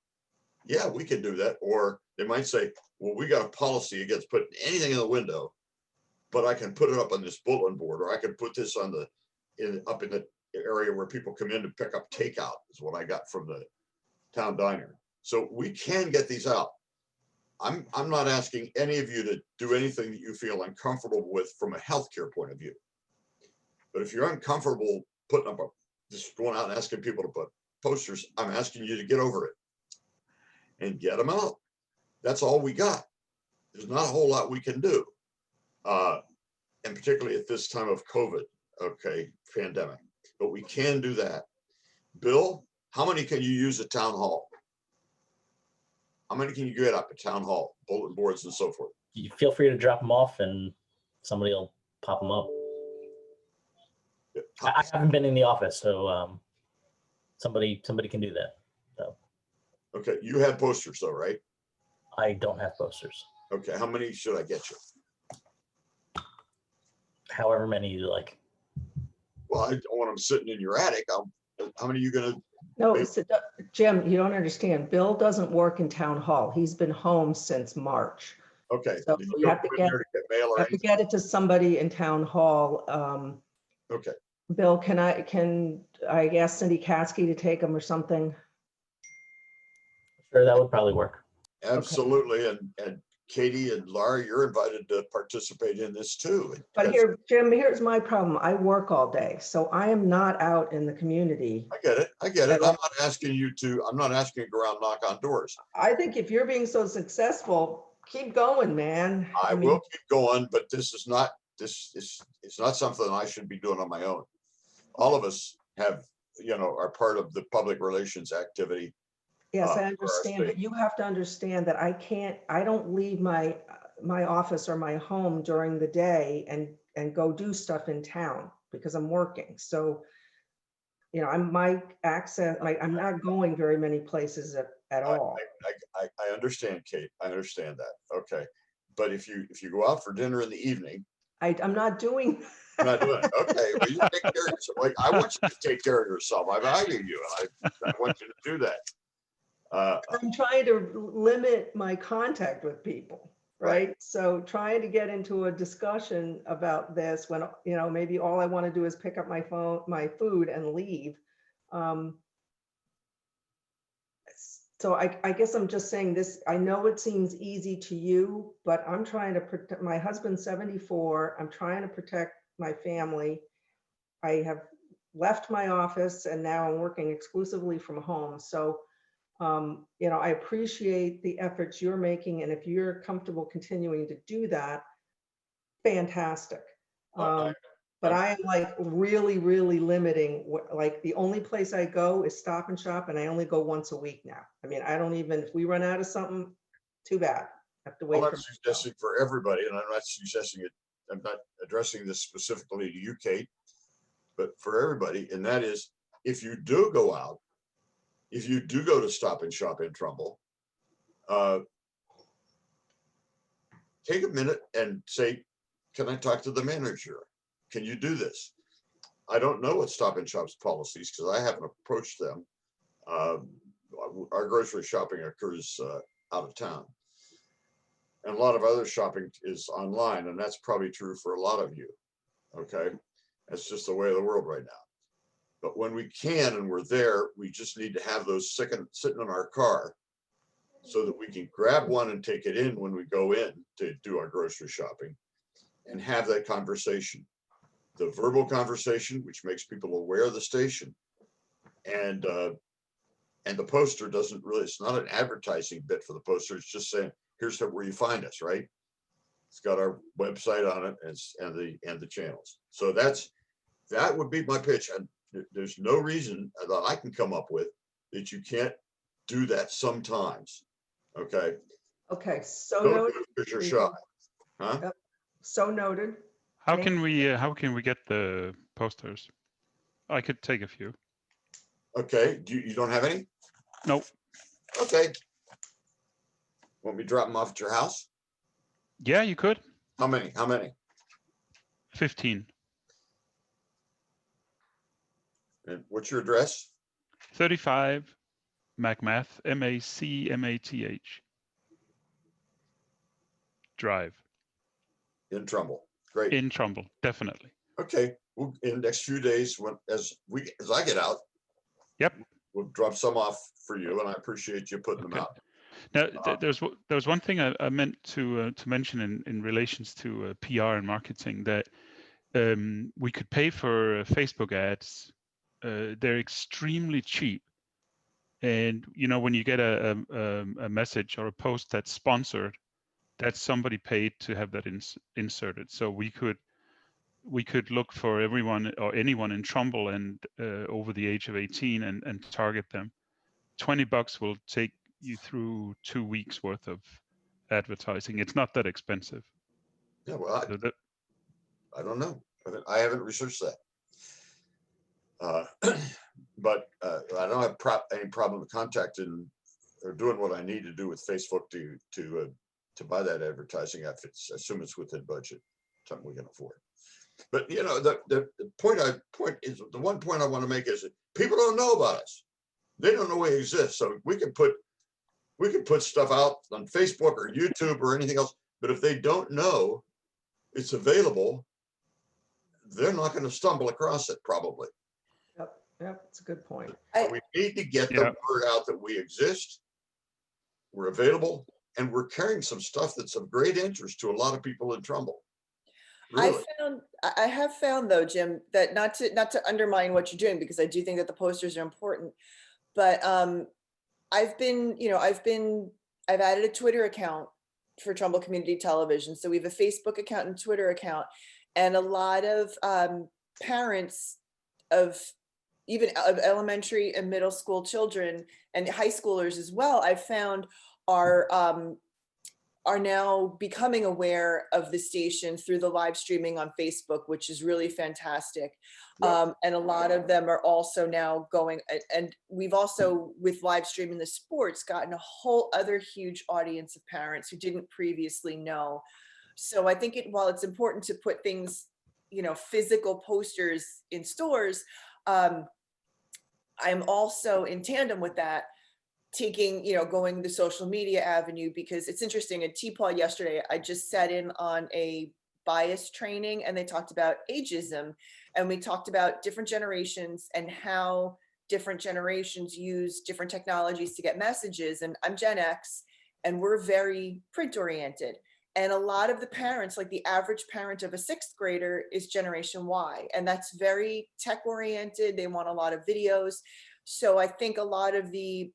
yeah, we can do that. Or they might say, well, we got a policy against putting anything in the window, but I can put it up on this bulletin board, or I can put this on up in the area where people come in to pick up takeout, is what I got from the town diner. So we can get these out. I'm not asking any of you to do anything that you feel uncomfortable with from a healthcare point of view. But if you're uncomfortable putting up just going out and asking people to put posters, I'm asking you to get over it and get them out. That's all we got. There's not a whole lot we can do. And particularly at this time of COVID, okay, pandemic, but we can do that. Bill, how many can you use at town hall? How many can you get up at town hall, bulletin boards and so forth? You feel free to drop them off and somebody will pop them up. I haven't been in the office, so somebody can do that. So. Okay, you have posters though, right? I don't have posters. Okay, how many should I get you? However many you like. Well, I don't want them sitting in your attic. How many are you gonna? No, Jim, you don't understand. Bill doesn't work in town hall. He's been home since March. Okay. So Did you go have to in get, there to get mail or have to anything? get it to somebody in town hall. Okay. Bill, can I ask Cindy Caskey to take them or something? Sure, that would probably work. Absolutely. And Katie and Laura, you're invited to participate in this too. But here, Jim, here's my problem. I work all day, so I am not out in the community. I get it. I get it. I'm not asking you to go around, knock on doors. I think if you're being so successful, keep going, man. I will keep going, but it's not something I should be doing on my own. All of us have, are part of the public relations activity. Yes, I understand, but you have to understand that I don't leave my office or my home during the day and and go do stuff in town because I'm working. So, you know, I'm not going very many places at all. I understand, Kate. I understand that. Okay. But if you go out for dinner in the evening, I'm not doing. you're not doing it. Okay. Well, you take care of yourself. Like, I want you to take care of yourself. I value you. I want you to do that. I'm trying to limit my contact with people, right? So trying to get into a discussion about this when, you know, maybe all I want to do is pick up my food and leave. So I guess I'm just saying this, I know it seems easy to you, but I'm trying to protect, my husband's 74. I'm trying to protect my family. I have left my office and now I'm working exclusively from home. So, you know, I appreciate the efforts you're making. And if you're comfortable continuing to do that, fantastic. But I am like really, really limiting, like the only place I go is Stop and Shop and I only go once a week now. I mean, I don't even, if we run out of something, too bad. I have to wait. Well, for I'm suggesting for everybody, and I'm not suggesting it, I'm not addressing this specifically to you, Kate, but for everybody, and that is, if you do go out, if you do go to Stop and Shop in Trumbull, take a minute and say, can I talk to the manager? Can you do this? I don't know what Stop and Shop's policies because I haven't approached them. Our grocery shopping occurs out of town. And a lot of other shopping is online, and that's probably true for a lot of you. Okay. That's just the way of the world right now. But when we can and we're there, we just need to have those sitting in our car so that we can grab one and take it in when we go in to do our grocery shopping and have that conversation. The verbal conversation, which makes people aware of the station. And the poster doesn't really, it's not an advertising bit for the poster. It's just saying, here's where you find us, right? It's got our website on it and the channels. So that would be my pitch. And there's no reason that I can come up with that you can't do that sometimes. Okay. Okay, so Don't noted. do it because you're shy. Huh? Yep. So noted. How can we get the posters? I could take a few. Okay. You don't have any? Nope. Okay. Want me to drop them off at your house? Yeah, you could. How many? 15. And what's your address? 35 Macmath, MACMATH Drive In Trumbull. Great. in Trumbull, definitely. Okay. Well, in the next few days, as I get out, Yep. we'll drop some off for you, and I appreciate you putting them Okay. out. Now, there's one thing I meant to mention in relations to PR and marketing that we could pay for Facebook ads. They're extremely cheap, and you know when you get a message or a post that's sponsored, that's somebody paid to have that inserted. So we could look for everyone or anyone in Trumbull and over the age of 18 and target them. $20 will take you through 2 weeks worth of advertising. It's not that expensive. Yeah, well, I don't know. I haven't researched that. But I don't have any problem with contacting or doing what I need to do with Facebook to buy that advertising. I assume it's within budget, something we can afford. But you know, the point is the one point I want to make is that people don't know about us. They don't know we exist. So we can put stuff out on Facebook or YouTube or anything else. But if they don't know it's available, they're not going to stumble across it probably. Yep, it's a good point. So we need to get the word out that we exist, we're available, and we're carrying some stuff that's of great interest to a lot of people in Trumbull. Really. I have found though, Jim, that not to undermine what you're doing, because I do think that the posters are important, but I've added a Twitter account for Trumbull Community Television. So we have a Facebook account and Twitter account, and a lot of parents of elementary and middle school children and high schoolers as well, I've found are are now becoming aware of the station through the live streaming on Facebook, which is really fantastic. And a lot of them are also now going, and we've also, with live streaming the sports, gotten a whole other huge audience of parents who didn't previously know. So I think while it's important to put things, physical posters in stores, I'm also in tandem with that, going the social media avenue, because it's interesting. At TPAW yesterday, I just sat in on a bias training and they talked about ageism, and we talked about different generations and how different generations use different technologies to get messages. And I'm Gen X, and we're very print oriented. And a lot of the parents, like the average parent of a 6th grader, is Generation Y, and that's very tech oriented. They want a lot of videos. So I think a lot of the,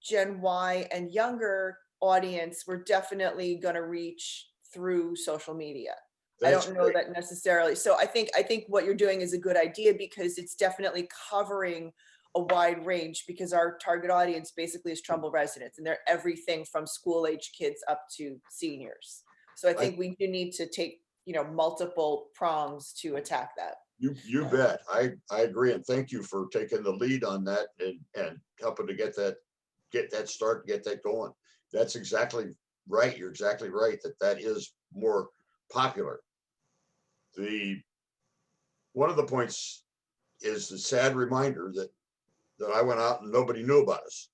Gen Y and younger audience, we're definitely going to reach through social media. I don't know that necessarily. So I think what you're doing is a good idea, because it's definitely covering a wide range, because our target audience basically is Trumbull residents, and they're everything from school age kids up to seniors. So I think we do need to take, multiple prongs to attack that. You bet. I agree. And thank you for taking the lead on that and helping to get that start, get that going. That's exactly right. You're exactly right that is more popular. One of the points is the sad reminder that I went out and nobody knew about us.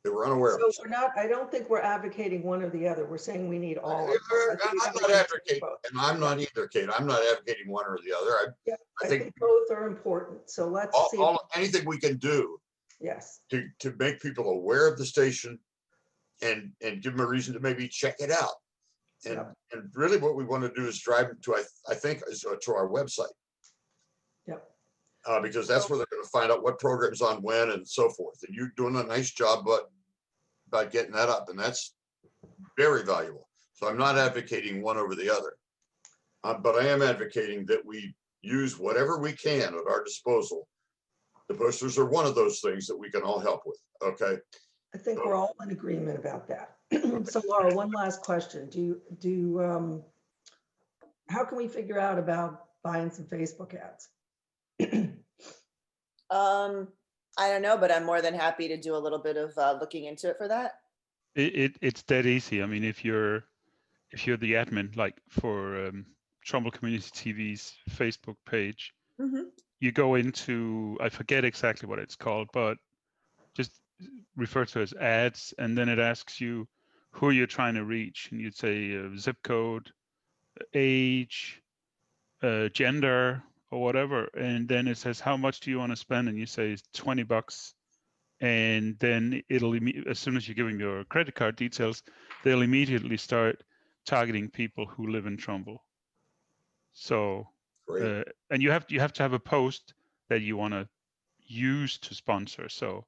They were unaware of us. So I don't think we're advocating one or the other. We're saying we need all of them. I'm not advocating, and I'm not either, Kate. I'm not advocating one or the other. I think both are important. So let's see. Anything we can do Yes. to make people aware of the station and give them a reason to maybe check it out. And really what we want to do is drive them to, I think, to our website. Yep. Because that's where they're going to find out what program's on when and so forth. And you're doing a nice job about getting that up, and that's very valuable. So I'm not advocating one over the other, but I am advocating that we use whatever we can at our disposal. The posters are one of those things that we can all help with. Okay. I think we're all in agreement about that. So Laura, one last question. How can we figure out about buying some Facebook ads? I don't know, but I'm more than happy to do a little bit of looking into it for that. It's that easy. I mean, if you're the admin, like for Trumbull Community TV's Facebook page, you go into, I forget exactly what it's called, but just refer to it as ads, and then it asks you who you're trying to reach, and you'd say zip code, age, gender, or whatever, and then it says how much do you want to spend, and you say $20, and then it'll as soon as you give them your credit card details, they'll immediately start targeting people who live in Trumbull. So and you have to have a post that you want to use to sponsor. So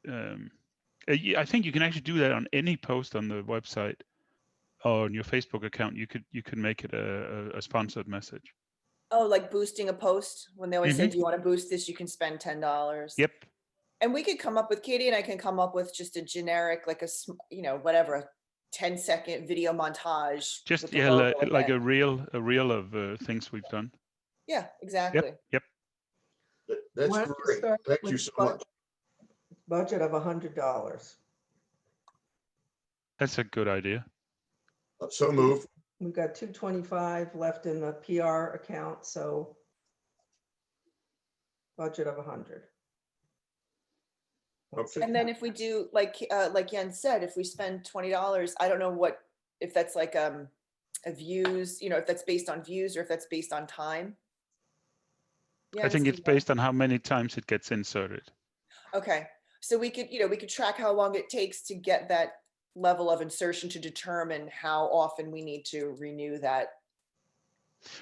I think you can actually do that on any post on the website or on your Facebook account. You could make it a sponsored message. Oh, like boosting a post when they always say, do you want to boost this? You can spend $10. Yep. And we could come up with, Katie and I can come up with just a generic, like whatever, a 10-second video montage. Just like a reel of things we've done. Yeah, exactly. Yep. That's Why don't we great. start Thank with you so much. Budget of $100. That's a good idea. So move. We've got 225 left in the PR account, so budget of 100. Okay. And then if we do, like Jens said, if we spend $20, I don't know if that's like a views, if that's based on views or if that's based on time. I think it's based on how many times it gets inserted. Okay, so we could track how long it takes to get that level of insertion to determine how often we need to renew that.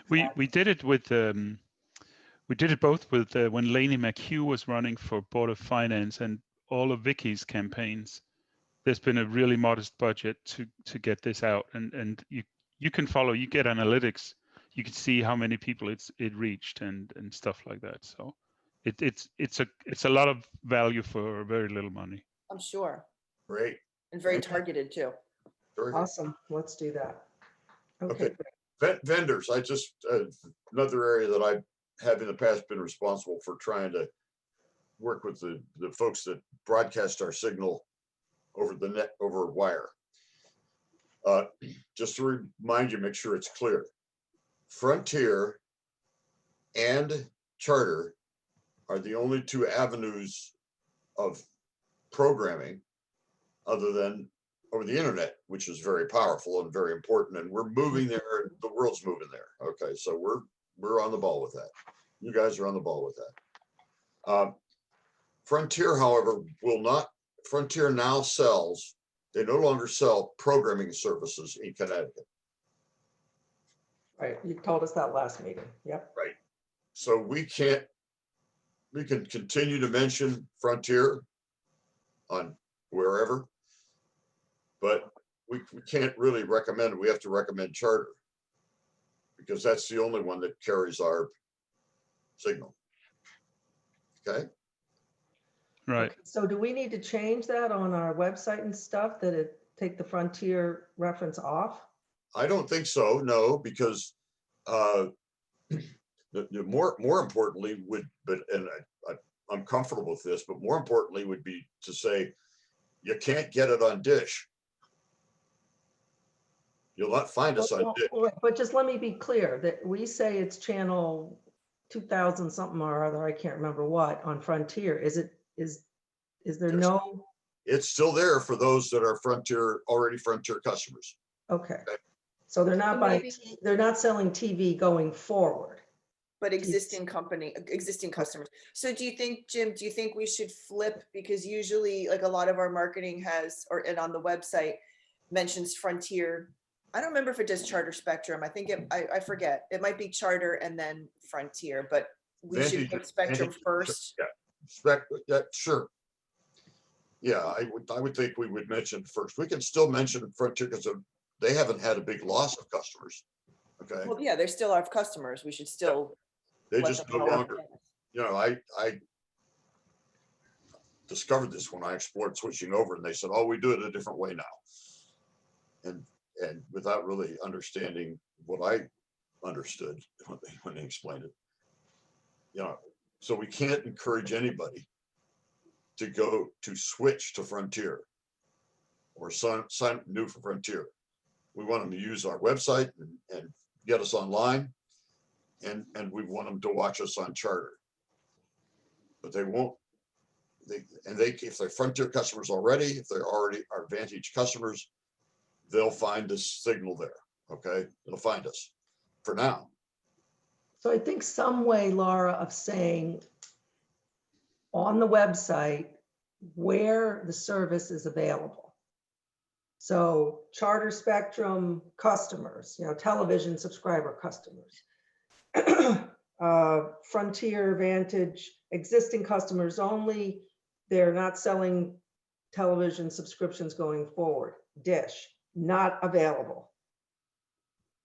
We did it with we did it both with when Lainey McHugh was running for Board of Finance and all of Vicky's campaigns. There's been a really modest budget to get this out, and you can follow. You get analytics. You can see how many people it reached and stuff like that. So it's a lot of value for very little money. I'm sure. Great. And very Okay. targeted too. Very good. Awesome. Let's do that. Okay. Okay, Vendors, I just, another area that I have in the past been responsible for trying to work with the folks that broadcast our signal over the net, over wire. Just to remind you, make sure it's clear. Frontier and Charter are the only two avenues of programming other than over the internet, which is very powerful and very important. And we're moving there, and the world's moving there. Okay, so we're on the ball with that. You guys are on the ball with that. Frontier, however, will not, Frontier now sells, they no longer sell programming services in Connecticut. right. You told us that last meeting. Yep. So we can continue to mention Frontier on wherever, but we can't really recommend, we have to recommend Charter because that's the only one that carries our signal. Okay, Right. Okay, so do we need to change that on our website and stuff, that it take the Frontier reference off? I don't think so, no, because the more importantly would, I'm comfortable with this, but more importantly would be to say, you can't get it on Dish. You'll not find us on Dish. But just let me be clear that we say it's channel 2000 something or other, I can't remember what, on Frontier. Is there There's- no, It's still there for those that are already Frontier customers. okay. So they're not So buying, maybe- they're not selling TV going forward. But existing customers. So do you think, Jim, do you think we should flip? Because usually like a lot of our marketing has, and on the website mentions Frontier. I don't remember if it does Charter Spectrum. I think I forget. It might be Charter and then Frontier, but we should Vantage- put Spectrum Vantage- first. Yeah, sure. Yeah, I would think we would mention first. We can still mention Frontier because they haven't had a big loss of customers. Okay, Well, yeah, they're still our customers. We should still. they let just them no know. longer, I discovered this when I explored switching over and they said, oh, we do it a different way now. And without really understanding what I understood when they explained it. So we can't encourage anybody to switch to Frontier or sign new for Frontier. We want them to use our website and get us online. And we want them to watch us on Charter. But they won't, if they're Frontier customers already, if they're already our Vantage customers, they'll find this signal there, okay? They'll find us for now. So I think some way, Laura, of saying on the website where the service is available. So Charter Spectrum customers, television subscriber customers. Frontier, Vantage, existing customers only. They're not selling television subscriptions going forward. Dish, not available.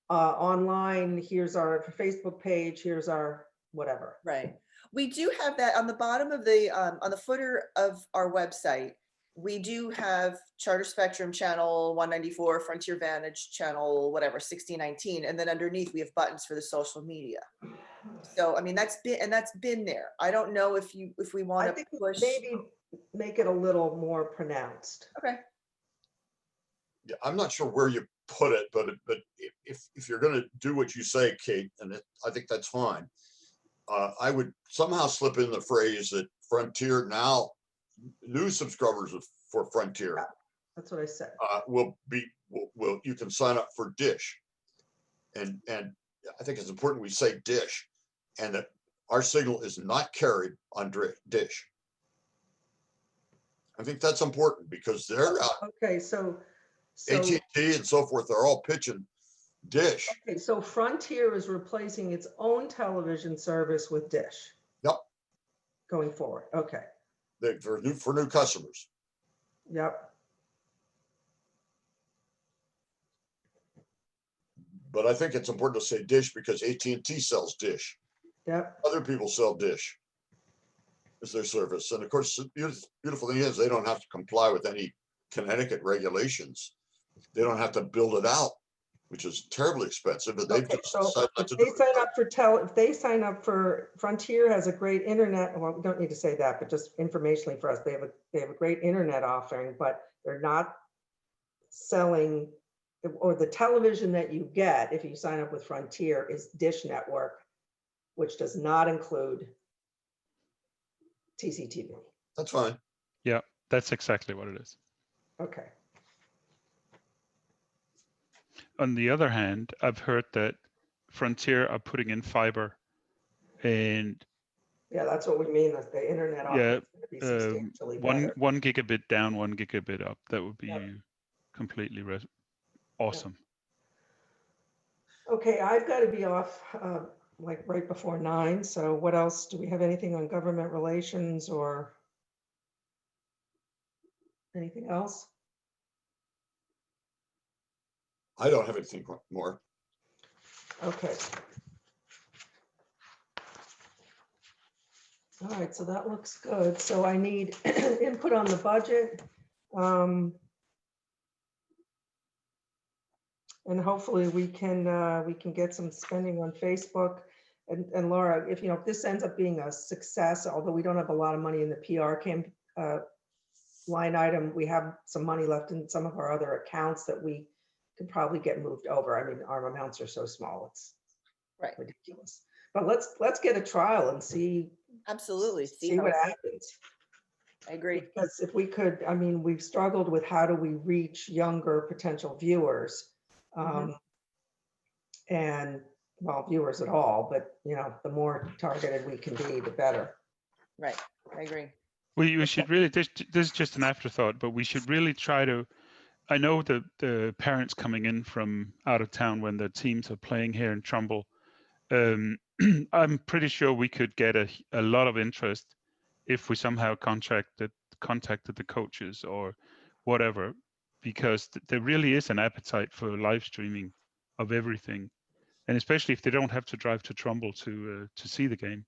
Online, here's our Facebook page, here's our whatever. Right. We do have that on the bottom of on the footer of our website. We do have Charter Spectrum channel 194, Frontier Vantage channel, whatever, 1619. And then underneath we have buttons for the social media. So, I mean, that's been there. I don't know if we I want to think push. maybe make it a little more pronounced. Okay. Yeah, I'm not sure where you put it, but if you're gonna do what you say, Kate, I think that's fine. I would somehow slip in the phrase that Frontier now, new subscribers for Frontier That's what I said. will you can sign up for Dish. And I think it's important we say Dish and that our signal is not carried on Dish. I think that's important because they're Okay, so AT&T and so forth, they're all pitching Dish. okay, so Frontier is replacing its own television service with Dish. Yep. Going forward. Okay. For new customers. Yep. But I think it's important to say Dish because AT&T sells Dish. Yep. Other people sell Dish as their service. And of course, the beautiful thing is they don't have to comply with any Connecticut regulations, they don't have to build it out, which is terribly expensive, but they've Okay, just so decided not if to they do it. sign up for if they sign up for Frontier has a great internet, well, we don't need to say that, but just informationally for us, they have a great internet offering, but they're not selling, or the television that you get if you sign up with Frontier is Dish Network, which does not include TCTV. That's fine. Yeah, that's exactly what it is. Okay. On the other hand, I've heard that Frontier are putting in fiber, and Yeah, that's what we mean, that the internet yeah, offering is gonna be substantially one better. 1 gigabit down, 1 gigabit up. That would be Yep. completely awesome. Okay, I've got to be off like right before 9. So what else? Do we have anything on government relations or anything else? I don't have anything more. Okay. All right, so that looks good. So I need input on the budget. And hopefully we can get some spending on Facebook. And Laura, if if this ends up being a success, although we don't have a lot of money in the PR line item, we have some money left in some of our other accounts that we could probably get moved over. I mean, our amounts are so small, it's Right. ridiculous. But let's get a trial and see Absolutely. see what happens. I agree. Because if we could, I mean, we've struggled with how do we reach younger potential viewers, and well, viewers at all, but the more targeted we can be, the better. Right. I agree. We should really, this is just an afterthought, but we should really try to, I know that the parents coming in from out of town when their teams are playing here in Trumbull, I'm pretty sure we could get a lot of interest if we somehow contacted the coaches or whatever, because there really is an appetite for live streaming of everything, and especially if they don't have to drive to Trumbull to see the game.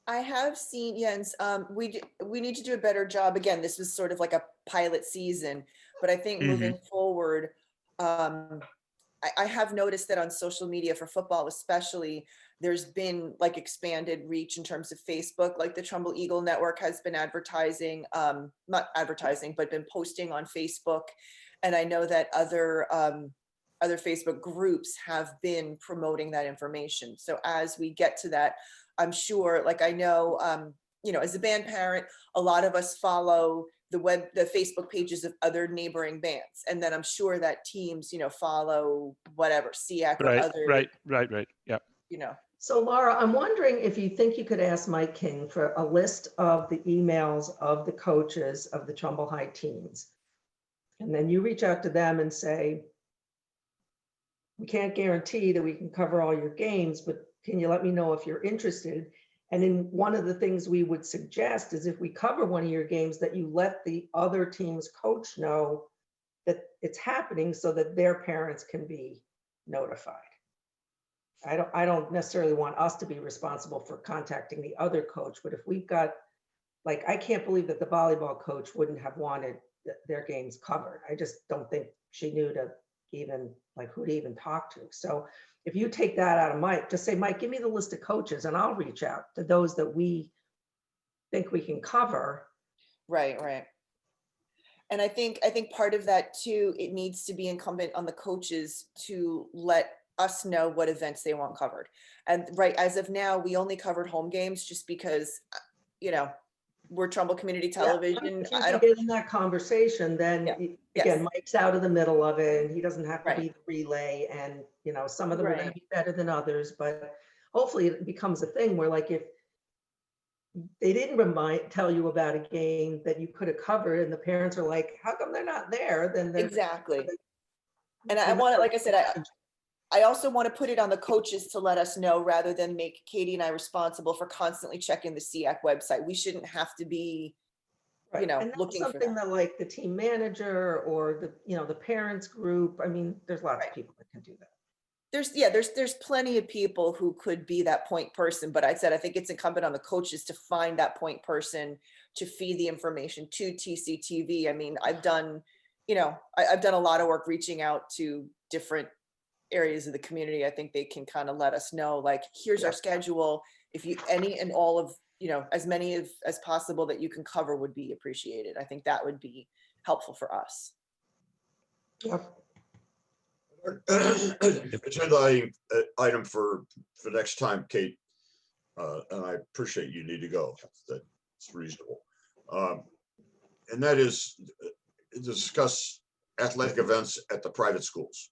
I have seen, Jens, we need to do a better job. Again, this was sort of like a pilot season, but I think moving forward, I have noticed that on social media for football, especially, there's been like expanded reach in terms of Facebook, like the Trumbull Eagle Network has been advertising, not advertising, but been posting on Facebook. And I know that other Facebook groups have been promoting that information. So as we get to that, I'm sure, like I know, as a band parent, a lot of us follow the Facebook pages of other neighboring bands. And then I'm sure that teams, follow whatever, SEAC or other. Right. Yeah. So Laura, I'm wondering if you think you could ask Mike King for a list of the emails of the coaches of the Trumbull High teams. And then you reach out to them and say, we can't guarantee that we can cover all your games, but can you let me know if you're interested? And then one of the things we would suggest is if we cover one of your games, that you let the other team's coach know that it's happening so that their parents can be notified. I don't necessarily want us to be responsible for contacting the other coach, but if we've got, like, I can't believe that the volleyball coach wouldn't have wanted their games covered. I just don't think she knew to even, like, who to even talk to. So if you take that out of Mike, just say, Mike, give me the list of coaches and I'll reach out to those that we think we can cover. Right. And I think part of that too, it needs to be incumbent on the coaches to let us know what events they want covered. And right, as of now, we only covered home games just because, we're Trumbull Community Television. If you can get in that conversation, then again, Mike's out of the middle of it and he doesn't have to be the relay, and some of them are going to be better than others, but hopefully it becomes a thing where, like, if they didn't tell you about a game that you could have covered and the parents are like, how come they're not there? Then they're exactly. And I want to, like I said, I also want to put it on the coaches to let us know, rather than make Katie and I responsible for constantly checking the SEAC website. We shouldn't have to be, and that's looking for something that, like, the team manager or the parents group. I mean, there's lots of people that can do that. there's plenty of people who could be that point person, but I think it's incumbent on the coaches to find that point person to feed the information to TCTV. I mean, I've done a lot of work reaching out to different areas of the community. I think they can kind of let us know, like, here's our schedule. If you, any and all of, as many as possible that you can cover would be appreciated. I think that would be helpful for us. Yep. Agenda item for next time, Kate, and I appreciate you need to go. That's reasonable. And that is discuss athletic events at the private schools,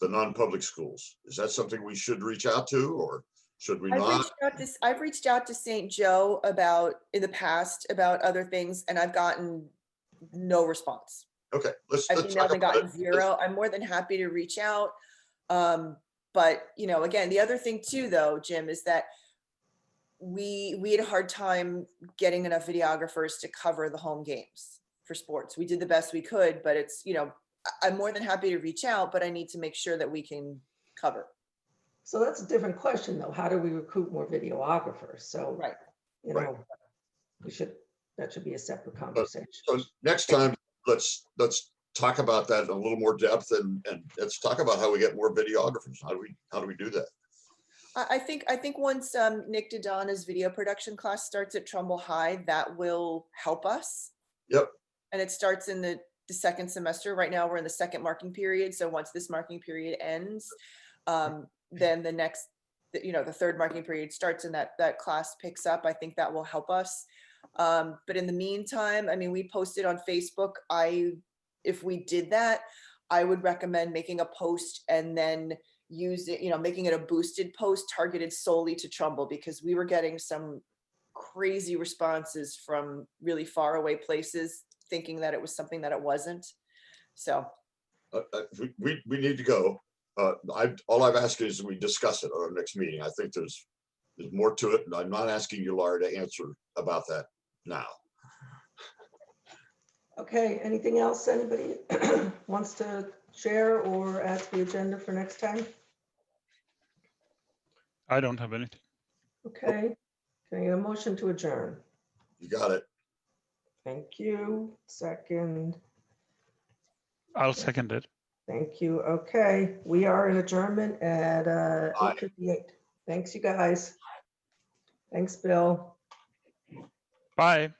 the non-public schools. Is that something we should reach out to, or should we not? I've reached out to St. Joe in the past about other things, and I've gotten no response. Okay, let's I've talk emailed and about gotten it. zero. I'm more than happy to reach out. But again, the other thing too, though, Jim, is that we had a hard time getting enough videographers to cover the home games for sports. We did the best we could, but it's, I'm more than happy to reach out, but I need to make sure that we can cover. So that's a different question, though. How do we recruit more videographers? So, Right. Right. That should be a separate conversation. So next time, let's talk about that in a little more depth, and let's talk about how we get more videographers. How do we do that? I think once Nick Dodana's video production class starts at Trumbull High, that will help us. Yep. And it starts in the second semester. Right now we're in the second marking period. So once this marking period ends, then the next, the third marking period starts and that class picks up. I think that will help us. But in the meantime, I mean, we posted on Facebook. If we did that, I would recommend making a post and then making it a boosted post targeted solely to Trumbull, because we were getting some crazy responses from really far away places thinking that it was something that it wasn't. So we need to go. All I've asked is we discuss it at our next meeting. I think there's more to it, and I'm not asking you, Laura, to answer about that now. Okay, anything else anybody wants to share or add to the agenda for next time? I don't have anything. Okay, can I get a motion to adjourn? You got it. Thank you. Second. I'll second it. Thank you. Okay, we are in adjournment at 8:58. Thanks, you guys. Thanks, Bill. Bye.